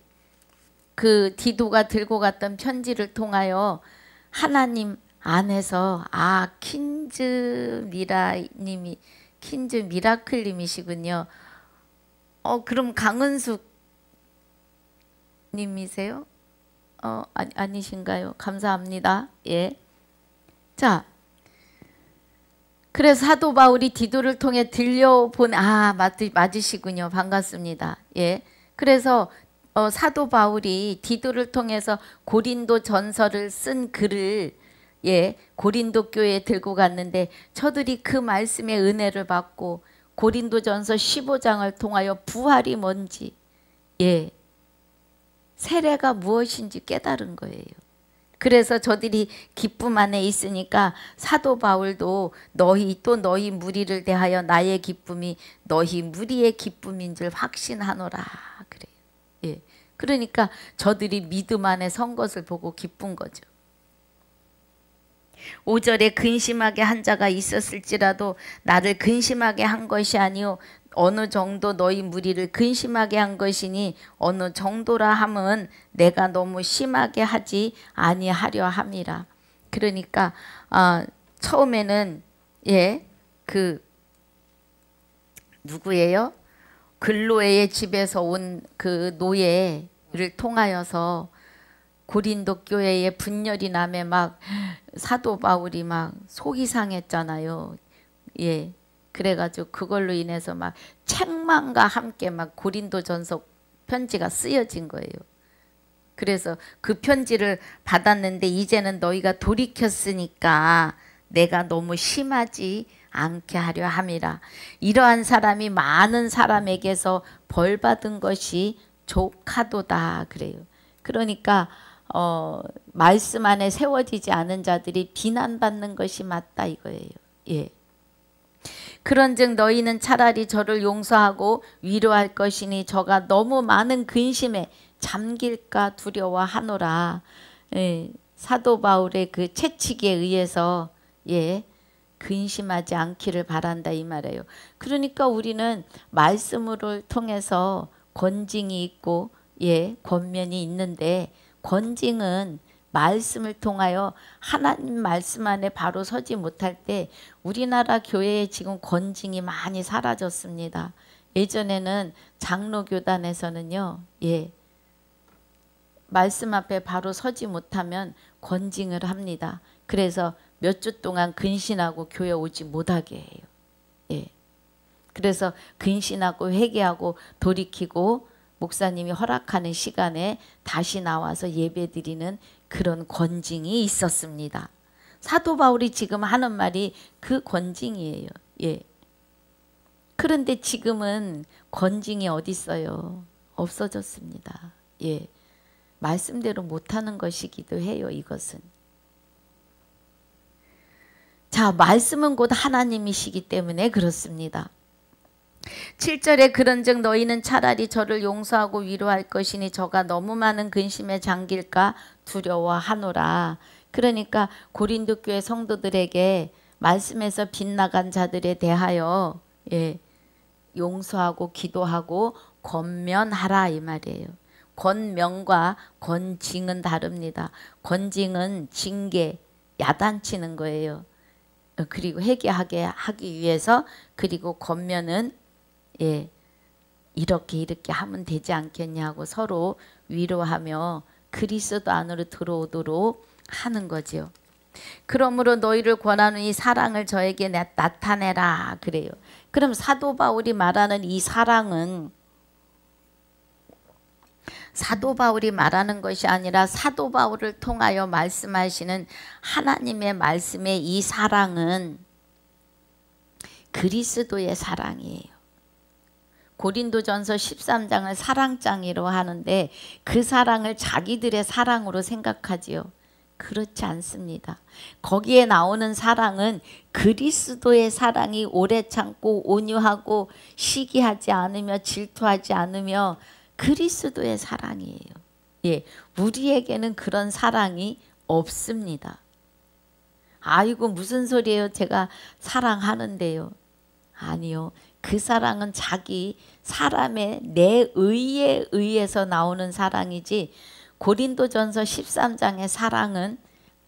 그 디도가 들고 갔던 편지를 통하여 하나님 안에서 킨즈 미라클님이시군요. 그럼 강은숙 님이세요? 아니신가요? 감사합니다. 예. 자, 그래서 사도 바울이 디도를 통해 들려본 맞으시군요. 반갑습니다. 예. 그래서 사도 바울이 디도를 통해서 고린도 전서를 쓴 글을 고린도 교회에 들고 갔는데 저들이 그 말씀의 은혜를 받고 고린도 전서 15장을 통하여 부활이 뭔지 세례가 무엇인지 깨달은 거예요. 그래서 저들이 기쁨 안에 있으니까 사도 바울도 너희 무리를 대하여 나의 기쁨이 너희 무리의 기쁨인 줄 확신하노라 그래요. 예. 그러니까 저들이 믿음 안에 선 것을 보고 기쁜 거죠. 5절에 근심하게 한 자가 있었을지라도 나를 근심하게 한 것이 아니요 어느 정도 너희 무리를 근심하게 한 것이니 어느 정도라 함은 내가 너무 심하게 하지 아니하려 함이라. 그러니까 처음에는 누구예요? 글로에의 집에서 온 그 노예를 통하여서 고린도 교회에 분열이 나매 막 사도 바울이 막 속이 상했잖아요. 예. 그래가지고 그걸로 인해서 막 책망과 함께 막 고린도전서 편지가 쓰여진 거예요. 그래서 그 편지를 받았는데 이제는 너희가 돌이켰으니까 내가 너무 심하지 않게 하려 함이라. 이러한 사람이 많은 사람에게서 벌 받은 것이 족하도다 그래요. 그러니까 말씀 안에 세워지지 않은 자들이 비난받는 것이 맞다 이거예요. 예. 그런즉 너희는 차라리 저를 용서하고 위로할 것이니 저가 너무 많은 근심에 잠길까 두려워하노라. 예, 사도 바울의 그 채찍에 의해서 근심하지 않기를 바란다 이 말이에요. 그러니까 우리는 말씀을 통해서 권징이 있고 권면이 있는데 권징은 말씀을 통하여 하나님 말씀 안에 바로 서지 못할 때 우리나라 교회에 지금 권징이 많이 사라졌습니다. 예전에는 장로교단에서는요. 말씀 앞에 바로 서지 못하면 권징을 합니다. 그래서 몇 주 동안 근신하고 교회 오지 못하게 해요. 그래서 근신하고 회개하고 돌이키고 목사님이 허락하는 시간에 다시 나와서 예배드리는 그런 권징이 있었습니다. 사도 바울이 지금 하는 말이 그 권징이에요. 그런데 지금은 권징이 어디 있어요? 없어졌습니다. 말씀대로 못하는 것이기도 해요. 이것은. 자, 말씀은 곧 하나님이시기 때문에 그렇습니다. 7절에 그런즉 너희는 차라리 저를 용서하고 위로할 것이니 저가 너무 많은 근심에 잠길까 두려워하노라. 그러니까 고린도 교회 성도들에게 말씀에서 빗나간 자들에 대하여 용서하고 기도하고 권면하라 이 말이에요. 권면과 권징은 다릅니다. 권징은 징계, 야단치는 거예요. 그리고 회개하게 하기 위해서. 그리고 권면은 이렇게 하면 되지 않겠냐고 서로 위로하며 그리스도 안으로 들어오도록 하는 거죠. 그러므로 너희를 권하노니 사랑을 저에게 나타내라 그래요. 그럼 사도 바울이 말하는 이 사랑은 사도 바울이 말하는 것이 아니라 사도 바울을 통하여 말씀하시는 하나님의 말씀의 이 사랑은 그리스도의 사랑이에요. 고린도전서 13장을 사랑장이라고 하는데 그 사랑을 자기들의 사랑으로 생각하지요. 그렇지 않습니다. 거기에 나오는 사랑은 그리스도의 사랑이 오래 참고 온유하고 시기하지 않으며 질투하지 않으며 그리스도의 사랑이에요. 예, 우리에게는 그런 사랑이 없습니다. 아이고 무슨 소리예요? 제가 사랑하는데요. 아니요. 그 사랑은 자기 사람의 내 의에 의해서 나오는 사랑이지, 고린도전서 13장의 사랑은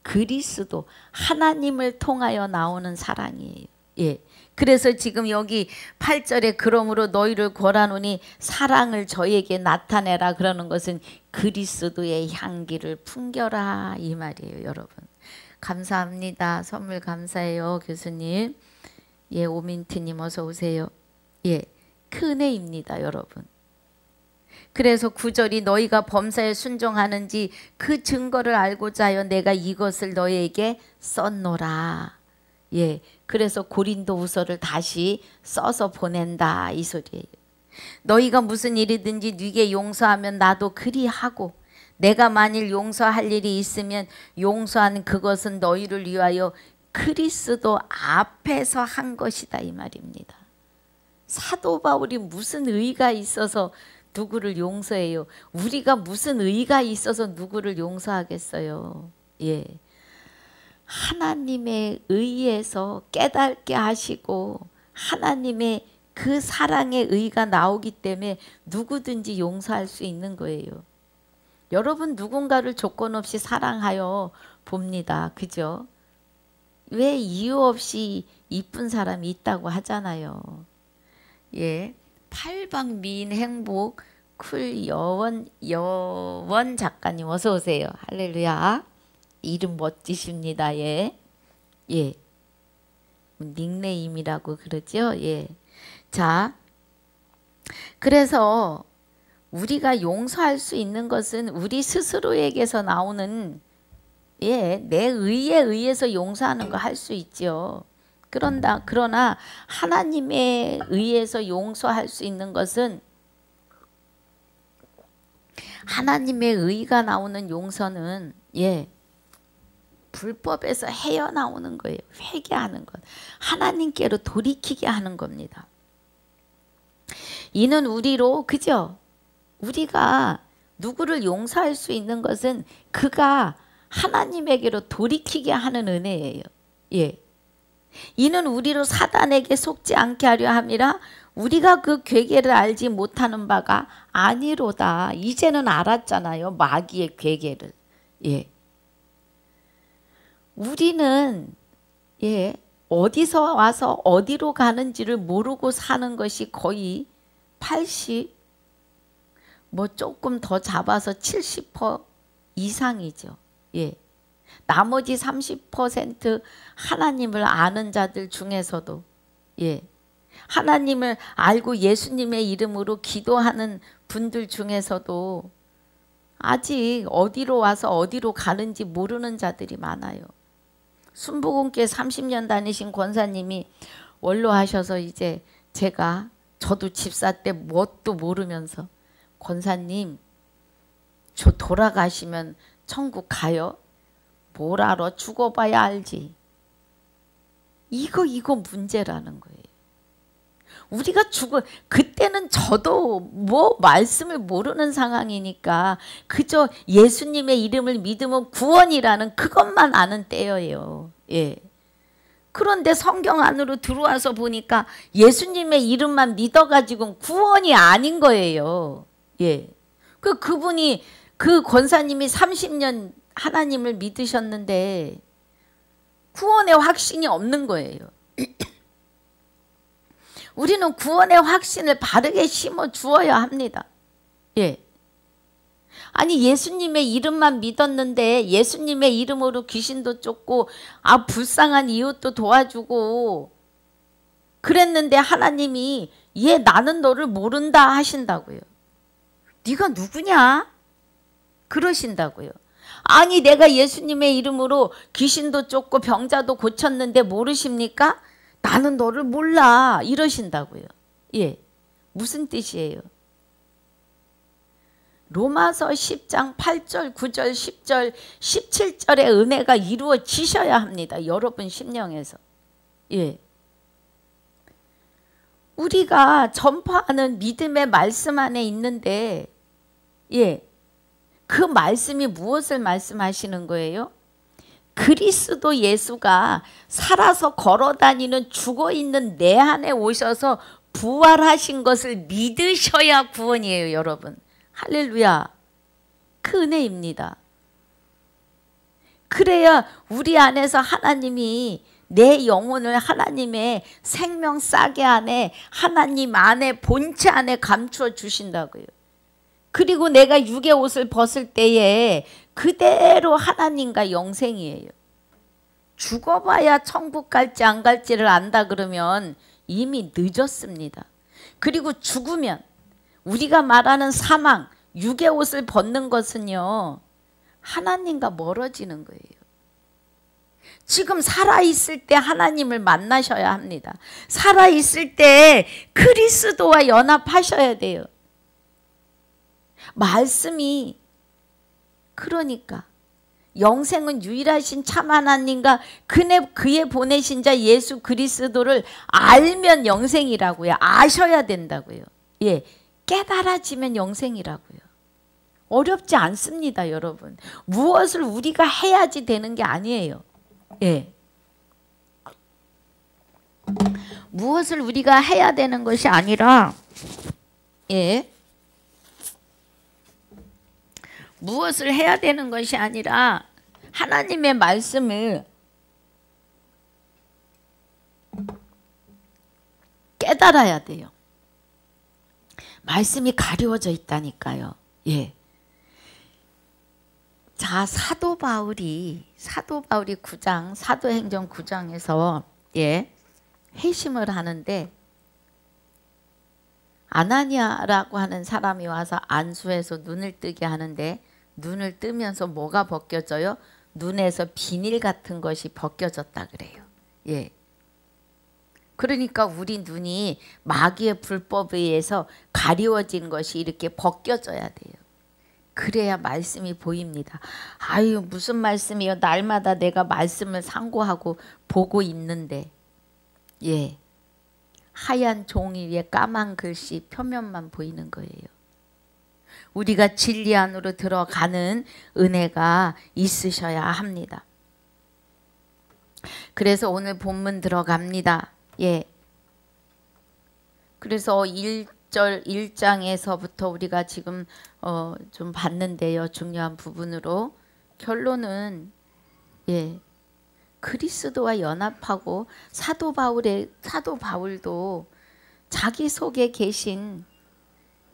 그리스도 하나님을 통하여 나오는 사랑이에요. 예. 그래서 지금 여기 8절에 그러므로 너희를 권하노니 사랑을 저에게 나타내라 그러는 것은 그리스도의 향기를 풍겨라 이 말이에요. 여러분 감사합니다. 선물 감사해요. 교수님. 예, 오민트님 어서 오세요. 예, 큰 은혜입니다. 여러분. 그래서 9절이 너희가 범사에 순종하는지 그 증거를 알고자 하여 내가 이것을 너희에게 썼노라. 예, 그래서 고린도후서를 다시 써서 보낸다 이 소리예요. 너희가 무슨 일이든지 네게 용서하면 나도 그리하고 내가 만일 용서할 일이 있으면 용서한 그것은 너희를 위하여 그리스도 앞에서 한 것이다 이 말입니다. 사도 바울이 무슨 의가 있어서 누구를 용서해요? 우리가 무슨 의가 있어서 누구를 용서하겠어요? 예, 하나님의 의에서 깨닫게 하시고 하나님의 그 사랑의 의가 나오기 때문에 누구든지 용서할 수 있는 거예요. 여러분 누군가를 조건 없이 사랑하여 봅니다. 그죠? 왜 이유 없이 이쁜 사람이 있다고 하잖아요. 예, 팔방미인 행복 쿨 여원 작가님 어서 오세요. 할렐루야. 이름 멋지십니다. 예, 예, 닉네임이라고 그러죠. 예, 자, 그래서 우리가 용서할 수 있는 것은 우리 스스로에게서 나오는, 예, 내 의에 의해서 용서하는 거 할 수 있죠. 그러나 하나님에 의해서 용서할 수 있는 것은, 하나님의 의가 나오는 용서는, 예, 불법에서 헤어나오는 거예요. 회개하는 것. 하나님께로 돌이키게 하는 겁니다. 이는 우리로, 그죠? 우리가 누구를 용서할 수 있는 것은 그가 하나님에게로 돌이키게 하는 은혜예요. 예. 이는 우리로 사단에게 속지 않게 하려 함이라 우리가 그 괴계를 알지 못하는 바가 아니로다. 이제는 알았잖아요. 마귀의 괴계를. 예. 우리는, 예, 어디서 와서 어디로 가는지를 모르고 사는 것이 거의 80, 뭐 조금 더 잡아서 70% 이상이죠. 예. 나머지 30% 하나님을 아는 자들 중에서도, 예, 하나님을 알고 예수님의 이름으로 기도하는 분들 중에서도 아직 어디로 와서 어디로 가는지 모르는 자들이 많아요. 순복음교회 30년 다니신 권사님이 원로하셔서 이제 저도 집사 때 뭣도 모르면서 권사님 저 돌아가시면 천국 가요? 뭘 알아? 죽어봐야 알지. 이거 문제라는 거예요. 우리가 그때는 저도 뭐 말씀을 모르는 상황이니까 그저 예수님의 이름을 믿으면 구원이라는 그것만 아는 때예요. 예. 그런데 성경 안으로 들어와서 보니까 예수님의 이름만 믿어가지고 구원이 아닌 거예요. 예. 그분이, 그 권사님이 30년 하나님을 믿으셨는데 구원의 확신이 없는 거예요. 우리는 구원의 확신을 바르게 심어 주어야 합니다. 예. 아니 예수님의 이름만 믿었는데 예수님의 이름으로 귀신도 쫓고 불쌍한 이웃도 도와주고 그랬는데 하나님이 얘 나는 너를 모른다 하신다고요. 네가 누구냐? 그러신다고요. 아니 내가 예수님의 이름으로 귀신도 쫓고 병자도 고쳤는데 모르십니까? 나는 너를 몰라 이러신다고요. 예, 무슨 뜻이에요? 로마서 10장 8절 9절 10절 17절의 은혜가 이루어지셔야 합니다. 여러분 심령에서. 예, 우리가 전파하는 믿음의 말씀 안에 있는데 예. 그 말씀이 무엇을 말씀하시는 거예요? 그리스도 예수가 살아서 걸어다니는 죽어있는 내 안에 오셔서 부활하신 것을 믿으셔야 구원이에요, 여러분. 할렐루야. 그 은혜입니다. 그래야 우리 안에서 하나님이 내 영혼을 하나님의 생명 싹에 안에 하나님 안에 본체 안에 감추어 주신다고요. 그리고 내가 육의 옷을 벗을 때에 그대로 하나님과 영생이에요. 죽어봐야 천국 갈지 안 갈지를 안다 그러면 이미 늦었습니다. 그리고 죽으면 우리가 말하는 사망, 육의 옷을 벗는 것은요, 하나님과 멀어지는 거예요. 지금 살아있을 때 하나님을 만나셔야 합니다. 살아있을 때 그리스도와 연합하셔야 돼요. 말씀이 그러니까 영생은 유일하신 참 하나님과 그의 보내신 자 예수 그리스도를 알면 영생이라고요. 아셔야 된다고요. 예, 깨달아지면 영생이라고요. 어렵지 않습니다, 여러분. 무엇을 우리가 해야지 되는 게 아니에요. 예. 무엇을 우리가 해야 되는 것이 아니라, 예. 무엇을 해야 되는 것이 아니라 하나님의 말씀을 깨달아야 돼요. 말씀이 가려워져 있다니까요. 예. 자, 사도 바울이 9장, 사도행전 9장에서 예, 회심을 하는데 아나니아라고 하는 사람이 와서 안수해서 눈을 뜨게 하는데 눈을 뜨면서 뭐가 벗겨져요? 눈에서 비닐 같은 것이 벗겨졌다 그래요. 예. 그러니까 우리 눈이 마귀의 불법에 의해서 가리워진 것이 이렇게 벗겨져야 돼요. 그래야 말씀이 보입니다. 아유, 무슨 말씀이요? 날마다 내가 말씀을 상고하고 보고 있는데, 예, 하얀 종이 위에 까만 글씨 표면만 보이는 거예요. 우리가 진리 안으로 들어가는 은혜가 있으셔야 합니다. 그래서 오늘 본문 들어갑니다. 예. 그래서 1장에서부터 우리가 지금 좀 봤는데요. 중요한 부분으로 결론은 예, 그리스도와 연합하고 사도 바울도 자기 속에 계신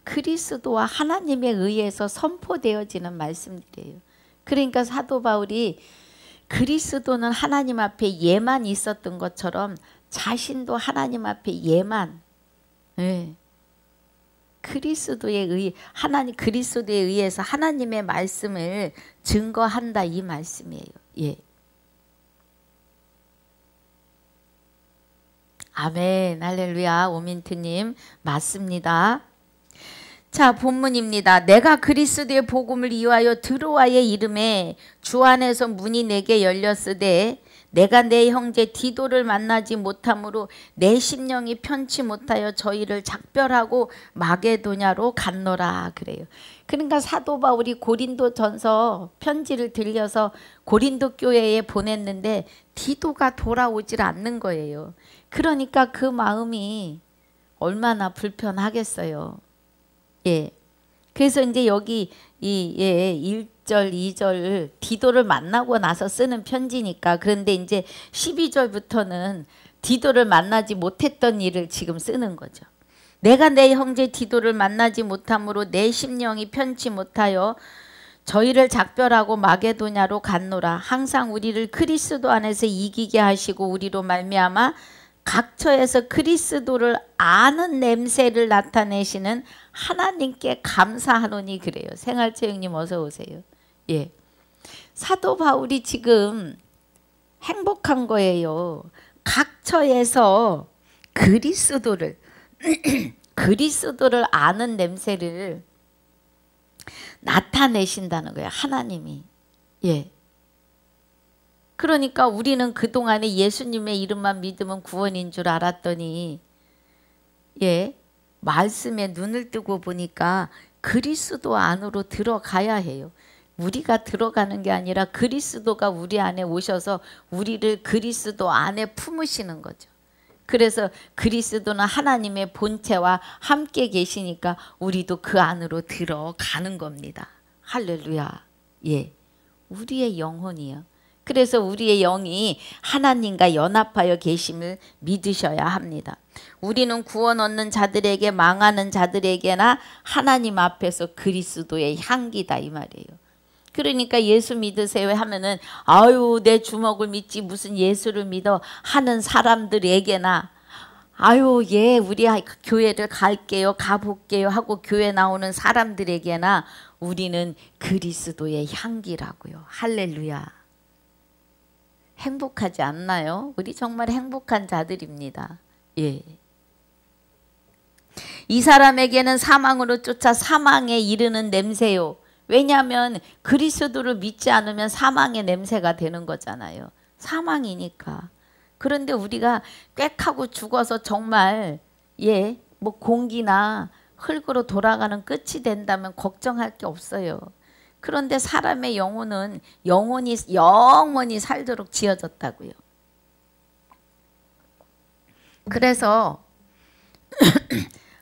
그리스도와 하나님에 의해서 선포되어지는 말씀들이에요. 그러니까 사도 바울이 그리스도는 하나님 앞에 예만 있었던 것처럼 자신도 하나님 앞에 예만, 예, 그리스도에 의해서 하나님의 말씀을 증거한다 이 말씀이에요. 예. 아멘, 할렐루야. 오민트님 맞습니다. 자, 본문입니다. 내가 그리스도의 복음을 이유하여 드로아의 이름에 주 안에서 문이 내게 열렸으되 내가 내 형제 디도를 만나지 못함으로 내 심령이 편치 못하여 저희를 작별하고 마게도냐로 갔노라 그래요. 그러니까 사도 바울이 고린도전서 편지를 들려서 고린도 교회에 보냈는데 디도가 돌아오질 않는 거예요. 그러니까 그 마음이 얼마나 불편하겠어요. 예. 그래서 이제 여기 이 1절, 2절 디도를 만나고 나서 쓰는 편지니까 그런데 이제 12절부터는 디도를 만나지 못했던 일을 지금 쓰는 거죠. 내가 내 형제 디도를 만나지 못함으로 내 심령이 편치 못하여 저희를 작별하고 마게도냐로 갔노라. 항상 우리를 그리스도 안에서 이기게 하시고 우리로 말미암아 각처에서 그리스도를 아는 냄새를 나타내시는 하나님께 감사하노니 그래요. 생활체육님 어서 오세요. 예, 사도 바울이 지금 행복한 거예요. 각처에서 그리스도를 아는 냄새를 나타내신다는 거예요. 하나님이. 예. 그러니까 우리는 그동안에 예수님의 이름만 믿으면 구원인 줄 알았더니 예, 말씀에 눈을 뜨고 보니까 그리스도 안으로 들어가야 해요. 우리가 들어가는 게 아니라 그리스도가 우리 안에 오셔서 우리를 그리스도 안에 품으시는 거죠. 그래서 그리스도는 하나님의 본체와 함께 계시니까 우리도 그 안으로 들어가는 겁니다. 할렐루야. 예, 우리의 영혼이요. 그래서 우리의 영이 하나님과 연합하여 계심을 믿으셔야 합니다. 우리는 구원 얻는 자들에게 망하는 자들에게나 하나님 앞에서 그리스도의 향기다 이 말이에요. 그러니까 예수 믿으세요 하면은 아유 내 주먹을 믿지 무슨 예수를 믿어 하는 사람들에게나 아유 예 우리 교회를 갈게요 가볼게요 하고 교회 나오는 사람들에게나 우리는 그리스도의 향기라고요. 할렐루야. 행복하지 않나요? 우리 정말 행복한 자들입니다. 예. 이 사람에게는 사망으로 쫓아 사망에 이르는 냄새요. 왜냐하면 그리스도를 믿지 않으면 사망의 냄새가 되는 거잖아요. 사망이니까. 그런데 우리가 꽥하고 죽어서 정말 예, 뭐 공기나 흙으로 돌아가는 끝이 된다면 걱정할 게 없어요. 그런데 사람의 영혼은 영원히 살도록 지어졌다고요. 그래서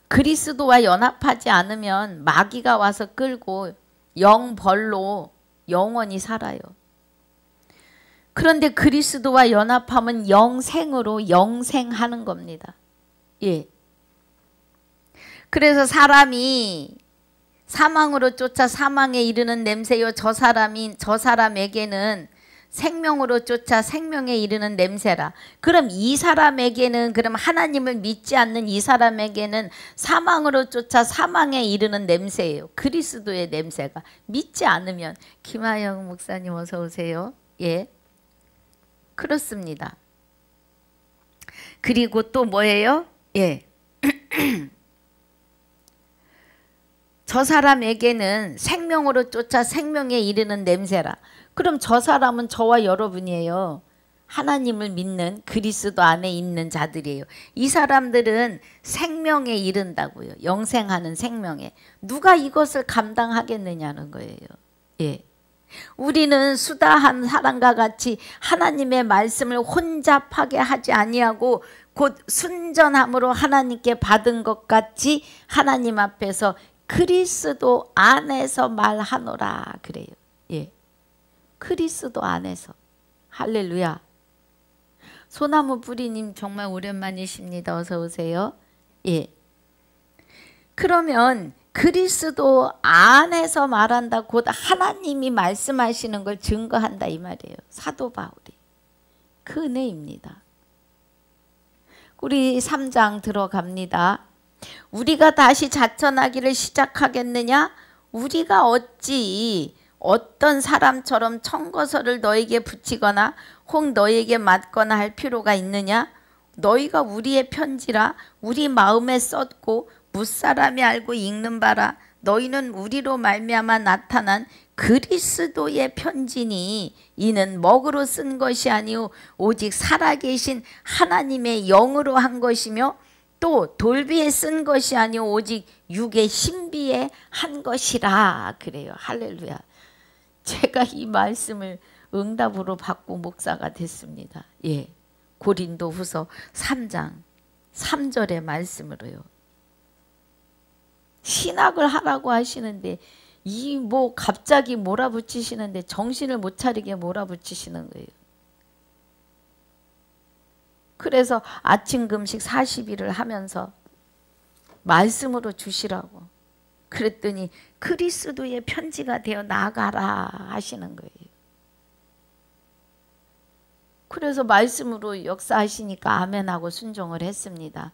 그리스도와 연합하지 않으면 마귀가 와서 끌고 영벌로 영원히 살아요. 그런데 그리스도와 연합하면 영생으로 영생하는 겁니다. 예. 그래서 사람이 사망으로 쫓아 사망에 이르는 냄새요 저 사람에게는 생명으로 쫓아 생명에 이르는 냄새라. 그럼 이 사람에게는 그럼 하나님을 믿지 않는 이 사람에게는 사망으로 쫓아 사망에 이르는 냄새예요. 그리스도의 냄새가. 믿지 않으면 김하영 목사님 어서 오세요. 예. 그렇습니다. 그리고 또 뭐예요? 예. 저 사람에게는 생명으로 쫓아 생명에 이르는 냄새라. 그럼 저 사람은 저와 여러분이에요. 하나님을 믿는 그리스도 안에 있는 자들이에요. 이 사람들은 생명에 이른다고요. 영생하는 생명에. 누가 이것을 감당하겠느냐는 거예요. 예. 우리는 수다한 사람과 같이 하나님의 말씀을 혼잡하게 하지 아니하고 곧 순전함으로 하나님께 받은 것 같이 하나님 앞에서 그리스도 안에서 말하노라 그래요. 예, 그리스도 안에서. 할렐루야. 소나무 뿌리님 정말 오랜만이십니다. 어서 오세요. 예. 그러면 그리스도 안에서 말한다. 곧 하나님이 말씀하시는 걸 증거한다 이 말이에요. 사도 바울이. 그 은혜입니다. 우리 3장 들어갑니다. 우리가 다시 자천하기를 시작하겠느냐? 우리가 어찌 어떤 사람처럼 청거서를 너에게 붙이거나 혹 너에게 맞거나 할 필요가 있느냐? 너희가 우리의 편지라 우리 마음에 썼고 무사람이 알고 읽는 바라. 너희는 우리로 말미암아 나타난 그리스도의 편지니 이는 먹으로 쓴 것이 아니오 오직 살아계신 하나님의 영으로 한 것이며 또 돌비에 쓴 것이 아니오 오직 육의 신비에 한 것이라 그래요. 할렐루야. 제가 이 말씀을 응답으로 받고 목사가 됐습니다. 예, 고린도후서 3장 3절의 말씀으로요. 신학을 하라고 하시는데 이 뭐 갑자기 몰아붙이시는데 정신을 못 차리게 몰아붙이시는 거예요. 그래서 아침 금식 40일을 하면서 말씀으로 주시라고 그랬더니 그리스도의 편지가 되어 나가라 하시는 거예요. 그래서 말씀으로 역사하시니까 아멘하고 순종을 했습니다.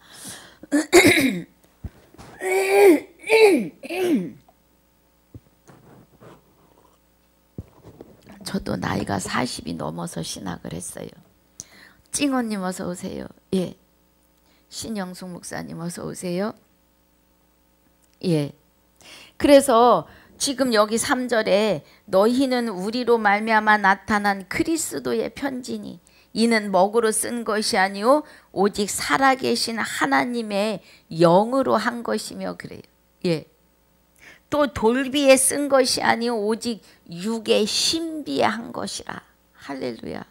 저도 나이가 40이 넘어서 신학을 했어요. 찡언님 어서 오세요. 예. 신영숙 목사님 어서 오세요. 예. 그래서 지금 여기 3절에 너희는 우리로 말미암아 나타난 그리스도의 편지니 이는 먹으로 쓴 것이 아니오 오직 살아계신 하나님의 영으로 한 것이며 그래요. 예. 또 돌비에 쓴 것이 아니오 오직 육의 신비에 한 것이라. 할렐루야.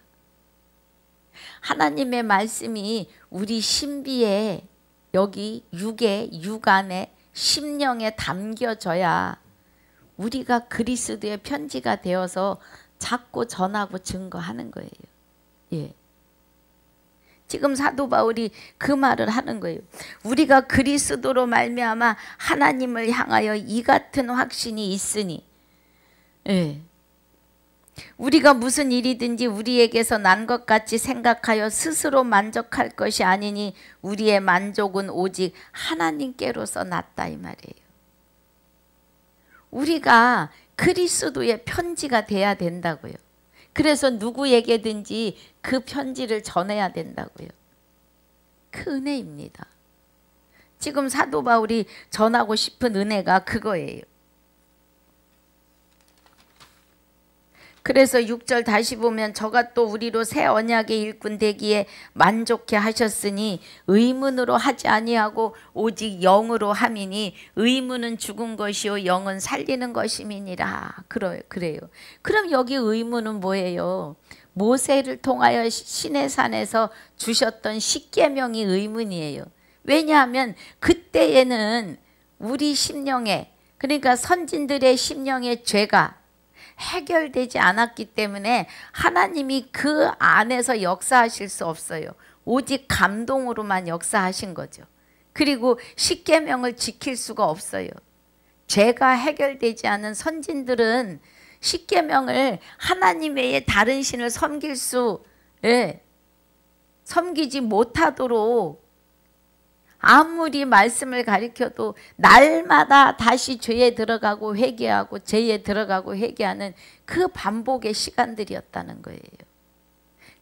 하나님의 말씀이 우리 신비에 여기 육 안에 심령에 담겨져야 우리가 그리스도의 편지가 되어서 자꾸 전하고 증거하는 거예요. 예. 지금 사도 바울이 그 말을 하는 거예요. 우리가 그리스도로 말미암아 하나님을 향하여 이 같은 확신이 있으니, 예. 우리가 무슨 일이든지 우리에게서 난 것 같이 생각하여 스스로 만족할 것이 아니니 우리의 만족은 오직 하나님께로서 났다 이 말이에요. 우리가 그리스도의 편지가 돼야 된다고요. 그래서 누구에게든지 그 편지를 전해야 된다고요. 그 은혜입니다. 지금 사도 바울이 전하고 싶은 은혜가 그거예요. 그래서 6절 다시 보면 저가 또 우리로 새 언약의 일꾼 되기에 만족해 하셨으니 의문으로 하지 아니하고 오직 영으로 함이니 의문은 죽은 것이요 영은 살리는 것임이니라. 그래요. 그럼 여기 의문은 뭐예요? 모세를 통하여 시내산에서 주셨던 십계명이 의문이에요. 왜냐하면 그때에는 우리 심령에, 그러니까 선진들의 심령의 죄가 해결되지 않았기 때문에 하나님이 그 안에서 역사하실 수 없어요. 오직 감동으로만 역사하신 거죠. 그리고 십계명을 지킬 수가 없어요. 죄가 해결되지 않은 선진들은 십계명을 하나님 외에 다른 신을 섬기지 못하도록 아무리 말씀을 가르쳐도 날마다 다시 죄에 들어가고 회개하고 죄에 들어가고 회개하는 그 반복의 시간들이었다는 거예요.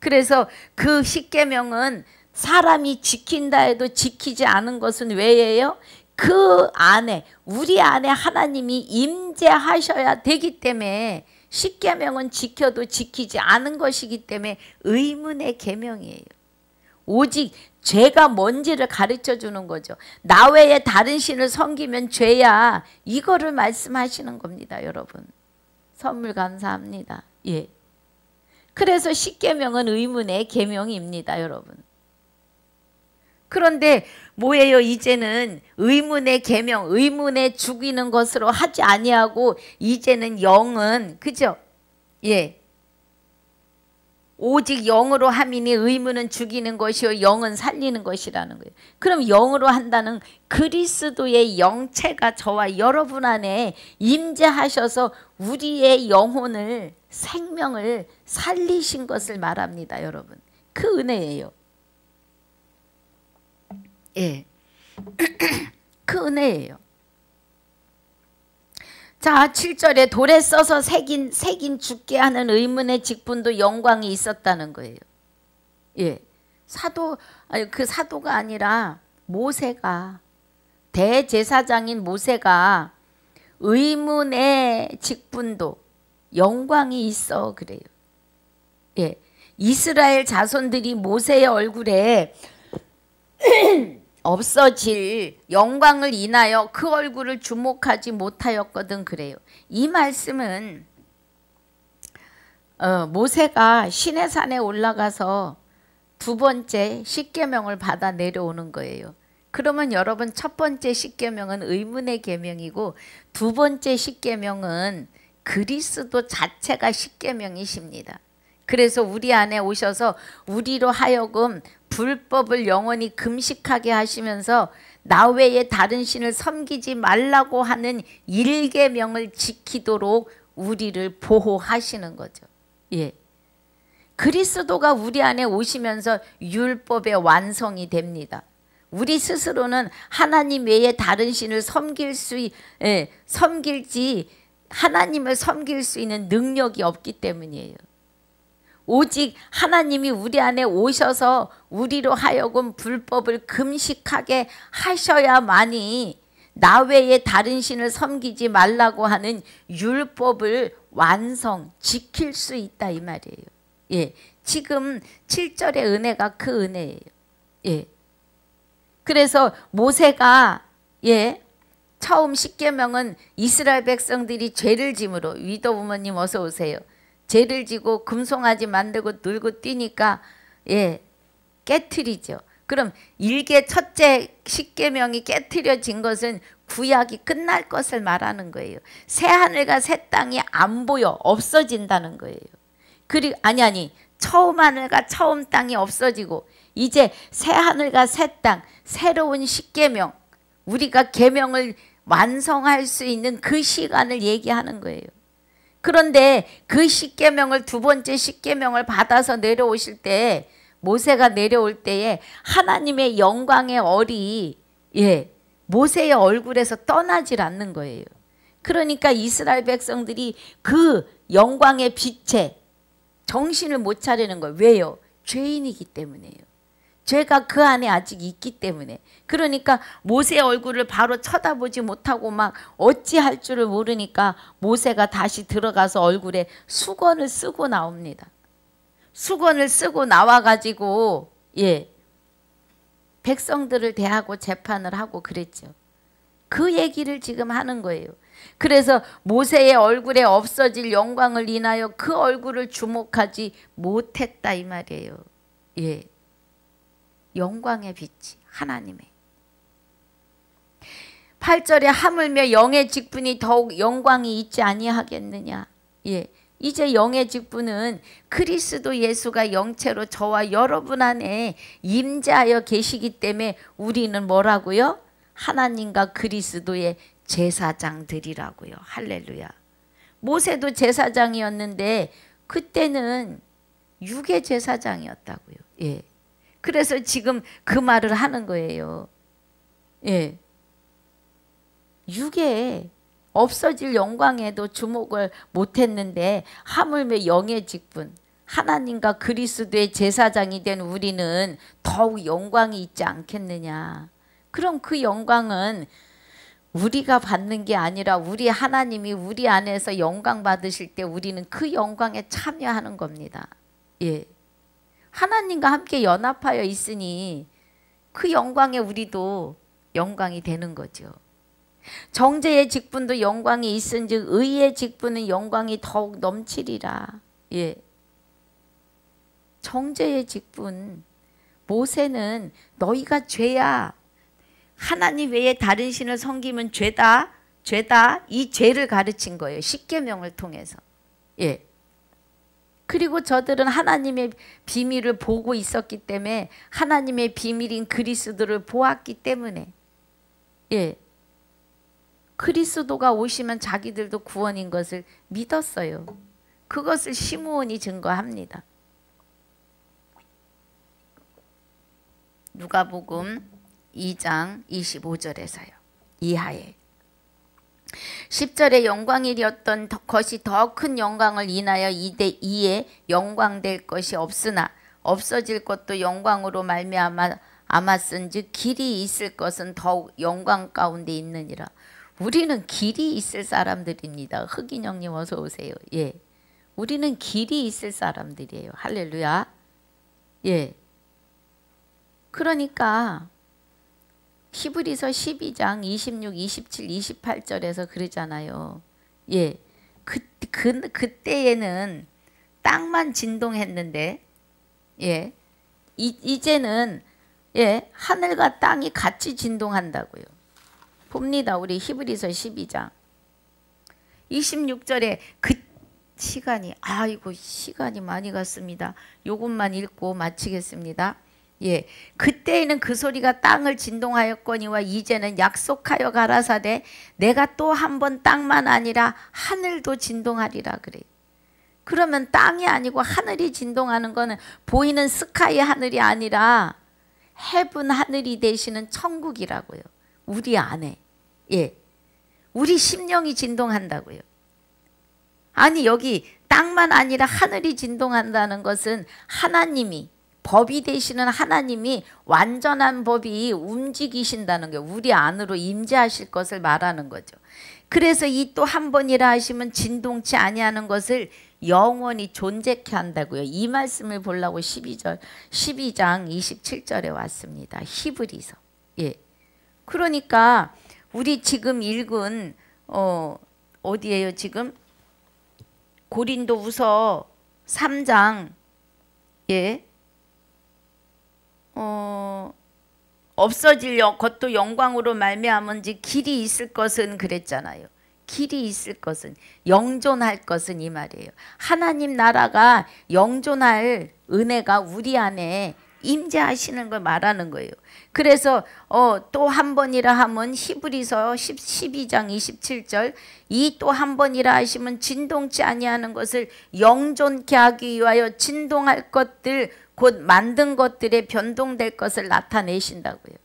그래서 그 십계명은 사람이 지킨다 해도 지키지 않은 것은 왜예요? 그 안에 우리 안에 하나님이 임재하셔야 되기 때문에 십계명은 지켜도 지키지 않은 것이기 때문에 의문의 계명이에요. 오직 죄가 뭔지를 가르쳐 주는 거죠. 나 외에 다른 신을 섬기면 죄야. 이거를 말씀하시는 겁니다, 여러분. 선물 감사합니다. 예. 그래서 십계명은 의문의 계명입니다, 여러분. 그런데 뭐예요? 이제는 의문의 계명, 의문에 죽이는 것으로 하지 아니하고 이제는 영은, 그죠? 예. 오직 영으로 함이니 의문은 죽이는 것이요 영은 살리는 것이라는 거예요. 그럼 영으로 한다는 그리스도의 영체가 저와 여러분 안에 임재하셔서 우리의 영혼을, 생명을 살리신 것을 말합니다, 여러분. 그 은혜예요. 예. 그 은혜예요. 자, 7절에 돌에 써서 새긴 죽게 하는 의문의 직분도 영광이 있었다는 거예요. 예. 그 사도가 아니라 모세가, 대제사장인 모세가 의문의 직분도 영광이 있어 그래요. 예. 이스라엘 자손들이 모세의 얼굴에 없어질 영광을 인하여 그 얼굴을 주목하지 못하였거든 그래요. 이 말씀은 모세가 시내산에 올라가서 두 번째 십계명을 받아 내려오는 거예요. 그러면 여러분 첫 번째 십계명은 의문의 계명이고 두 번째 십계명은 그리스도 자체가 십계명이십니다. 그래서 우리 안에 오셔서 우리로 하여금 불법을 영원히 금식하게 하시면서 나 외에 다른 신을 섬기지 말라고 하는 일계명을 지키도록 우리를 보호하시는 거죠. 예. 그리스도가 우리 안에 오시면서 율법의 완성이 됩니다. 우리 스스로는 하나님 외에 다른 신을 섬길지 하나님을 섬길 수 있는 능력이 없기 때문이에요. 오직 하나님이 우리 안에 오셔서 우리로 하여금 불법을 금식하게 하셔야만이 나 외에 다른 신을 섬기지 말라고 하는 율법을 지킬 수 있다 이 말이에요. 예, 지금 7절의 은혜가 그 은혜예요. 예, 그래서 모세가 처음 십계명은 이스라엘 백성들이 죄를 짐으로, 위도 부모님 어서 오세요. 죄를 지고 금송아지 만들고 놀고 뛰니까 깨트리죠. 그럼 일개 첫째 십계명이 깨트려진 것은 구약이 끝날 것을 말하는 거예요. 새 하늘과 새 땅이 안 보여 없어진다는 거예요. 그리고 아니 처음 하늘과 처음 땅이 없어지고 이제 새 하늘과 새 땅, 새로운 십계명, 우리가 계명을 완성할 수 있는 그 시간을 얘기하는 거예요. 그런데 그 십계명을 두 번째 십계명을 받아서 내려오실 때, 모세가 내려올 때에 하나님의 영광의 얼이 모세의 얼굴에서 떠나질 않는 거예요. 그러니까 이스라엘 백성들이 그 영광의 빛에 정신을 못 차리는 거예요. 왜요? 죄인이기 때문에요. 죄가 그 안에 아직 있기 때문에. 그러니까 모세의 얼굴을 바로 쳐다보지 못하고 막 어찌할 줄을 모르니까 모세가 다시 들어가서 얼굴에 수건을 쓰고 나옵니다. 수건을 쓰고 나와가지고 백성들을 대하고 재판을 하고 그랬죠. 그 얘기를 지금 하는 거예요. 그래서 모세의 얼굴에 없어질 영광을 인하여 그 얼굴을 주목하지 못했다 이 말이에요. 영광의 빛이 하나님의. 8절에 하물며 영의 직분이 더욱 영광이 있지 아니하겠느냐. 이제 영의 직분은 그리스도 예수가 영체로 저와 여러분 안에 임재하여 계시기 때문에 우리는 뭐라고요? 하나님과 그리스도의 제사장들이라고요. 할렐루야. 모세도 제사장이었는데 그때는 육의 제사장이었다고요. 그래서 지금 그 말을 하는 거예요. 육에 없어질 영광에도 주목을 못했는데 하물며 영의 직분, 하나님과 그리스도의 제사장이 된 우리는 더욱 영광이 있지 않겠느냐. 그럼 그 영광은 우리가 받는 게 아니라 우리 하나님이 우리 안에서 영광 받으실 때 우리는 그 영광에 참여하는 겁니다. 하나님과 함께 연합하여 있으니 그 영광에 우리도 영광이 되는 거죠. 정죄의 직분도 영광이 있은즉 의의 직분은 영광이 더욱 넘치리라. 정죄의 직분, 모세는 너희가 죄야, 하나님 외에 다른 신을 섬기면 죄다, 이 죄를 가르친 거예요. 십계명을 통해서. 그리고 저들은 하나님의 비밀을 보고 있었기 때문에, 하나님의 비밀인 그리스도를 보았기 때문에 그리스도가 오시면 자기들도 구원인 것을 믿었어요. 그것을 시므온이 증거합니다. 누가복음 2장 25절에서요. 이하에 10절에 영광이었던 것이 더 큰 영광을 인하여 이에 영광될 것이 없으나 없어질 것도 영광으로 말미암았은즉 길이 있을 것은 더욱 영광 가운데 있느니라. 우리는 길이 있을 사람들입니다. 흑인형님 어서 오세요. 우리는 길이 있을 사람들이에요. 할렐루야. 그러니까 히브리서 12장 26, 27, 28절에서 그러잖아요. 그때에는 땅만 진동했는데 이제는 하늘과 땅이 같이 진동한다고요. 봅니다. 우리 히브리서 12장 26절에 시간이 많이 갔습니다. 요것만 읽고 마치겠습니다. 그때에는 그 소리가 땅을 진동하였거니와 이제는 약속하여 가라사대 내가 또 한 번 땅만 아니라 하늘도 진동하리라 그래. 그러면 땅이 아니고 하늘이 진동하는 거는 보이는 스카이 하늘이 아니라 헤븐 하늘이 되시는 천국이라고요. 우리 안에. 우리 심령이 진동한다고요. 아니 여기 땅만 아니라 하늘이 진동한다는 것은 하나님이 법이 되시는 하나님이 완전한 법이 움직이신다는 게 우리 안으로 임재하실 것을 말하는 거죠. 그래서 이 또 한 번이라 하시면 진동치 아니하는 것을 영원히 존재케 한다고요. 이 말씀을 보려고 12장 27절에 왔습니다. 히브리서. 그러니까 우리 지금 읽은 어디에요 지금? 고린도후서 3장 예. 없어질 것도 영광으로 말미암은지 길이 있을 것은 그랬잖아요. 길이 있을 것은, 영존할 것은 이 말이에요. 하나님 나라가 영존할 은혜가 우리 안에 임재하시는 걸 말하는 거예요. 그래서 또 한 번이라 하면 히브리서 12장 27절 이 또 한 번이라 하시면 진동치 아니하는 것을 영존케 하기 위하여 진동할 것들 곧 만든 것들에 변동될 것을 나타내신다고요.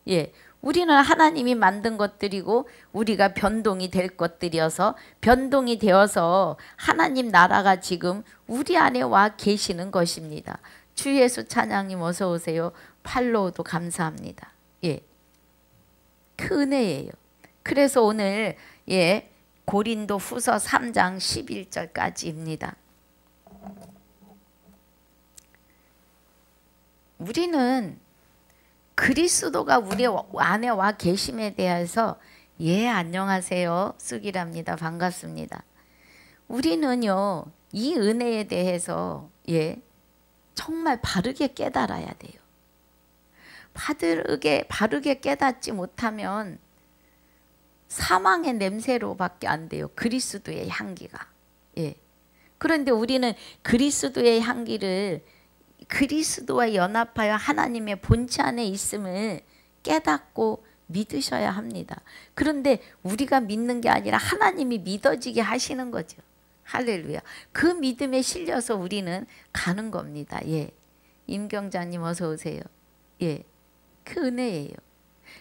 예, 우리는 하나님이 만든 것들이고 우리가 변동이 될 것들이어서 변동이 되어서 하나님 나라가 지금 우리 안에 와 계시는 것입니다. 주 예수 찬양님 어서 오세요. 팔로우도 감사합니다. 예, 그 은혜예요. 그래서 오늘 예 고린도 후서 3장 11절까지입니다. 우리는 그리스도가 우리 안에 와 계심에 대해서 예 안녕하세요 쑥이랍니다. 반갑습니다. 우리는요 이 은혜에 대해서 예 정말 바르게 깨달아야 돼요. 바르게 깨닫지 못하면 사망의 냄새로밖에 안 돼요. 그리스도의 향기가. 예. 그런데 우리는 그리스도의 향기를 그리스도와 연합하여 하나님의 본체 안에 있음을 깨닫고 믿으셔야 합니다. 그런데 우리가 믿는 게 아니라 하나님이 믿어지게 하시는 거죠. 할렐루야. 그 믿음에 실려서 우리는 가는 겁니다. 예. 임경자님 어서 오세요. 예. 그 은혜예요.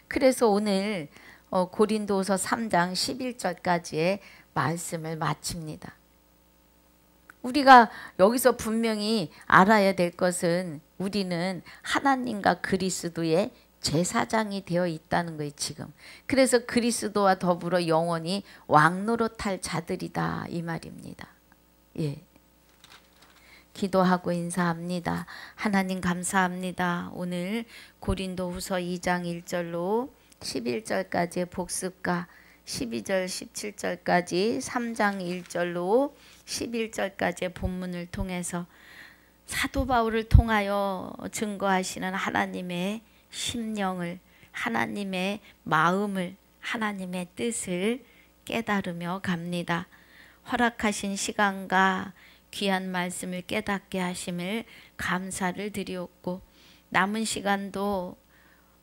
그래서 오늘 고린도후서 3장 11절까지의 말씀을 마칩니다. 우리가 여기서 분명히 알아야 될 것은 우리는 하나님과 그리스도의 제사장이 되어 있다는 거예요 지금. 그래서 그리스도와 더불어 영원히 왕노릇할 자들이다 이 말입니다. 예. 기도하고 인사합니다. 하나님 감사합니다. 오늘 고린도후서 2장 1절로 11절까지의 복습과 12절 17절까지 3장 1절로 11절까지의 본문을 통해서 사도 바울을 통하여 증거하시는 하나님의 심령을, 하나님의 마음을, 하나님의 뜻을 깨달으며 갑니다. 허락하신 시간과 귀한 말씀을 깨닫게 하심을 감사를 드리옵고 남은 시간도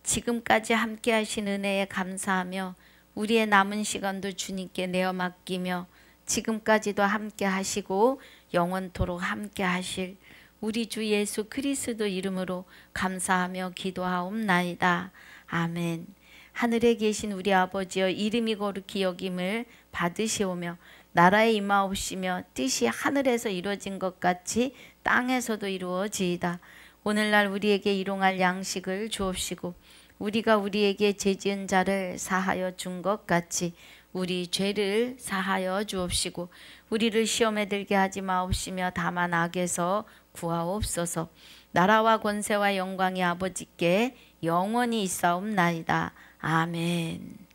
지금까지 함께 하신 은혜에 감사하며 우리의 남은 시간도 주님께 내어 맡기며 지금까지도 함께 하시고 영원토록 함께 하실 우리 주 예수 그리스도 이름으로 감사하며 기도하옵나이다. 아멘. 하늘에 계신 우리 아버지여 이름이 거룩히 여김을 받으시오며 나라에 임하옵시며 뜻이 하늘에서 이루어진 것 같이 땅에서도 이루어지이다. 오늘날 우리에게 일용할 양식을 주옵시고 우리가 우리에게 죄지은 자를 사하여 준 것 같이 우리 죄를 사하여 주옵시고 우리를 시험에 들게 하지 마옵시며 다만 악에서 구하옵소서. 나라와 권세와 영광이 아버지께 영원히 있사옵나이다. 아멘.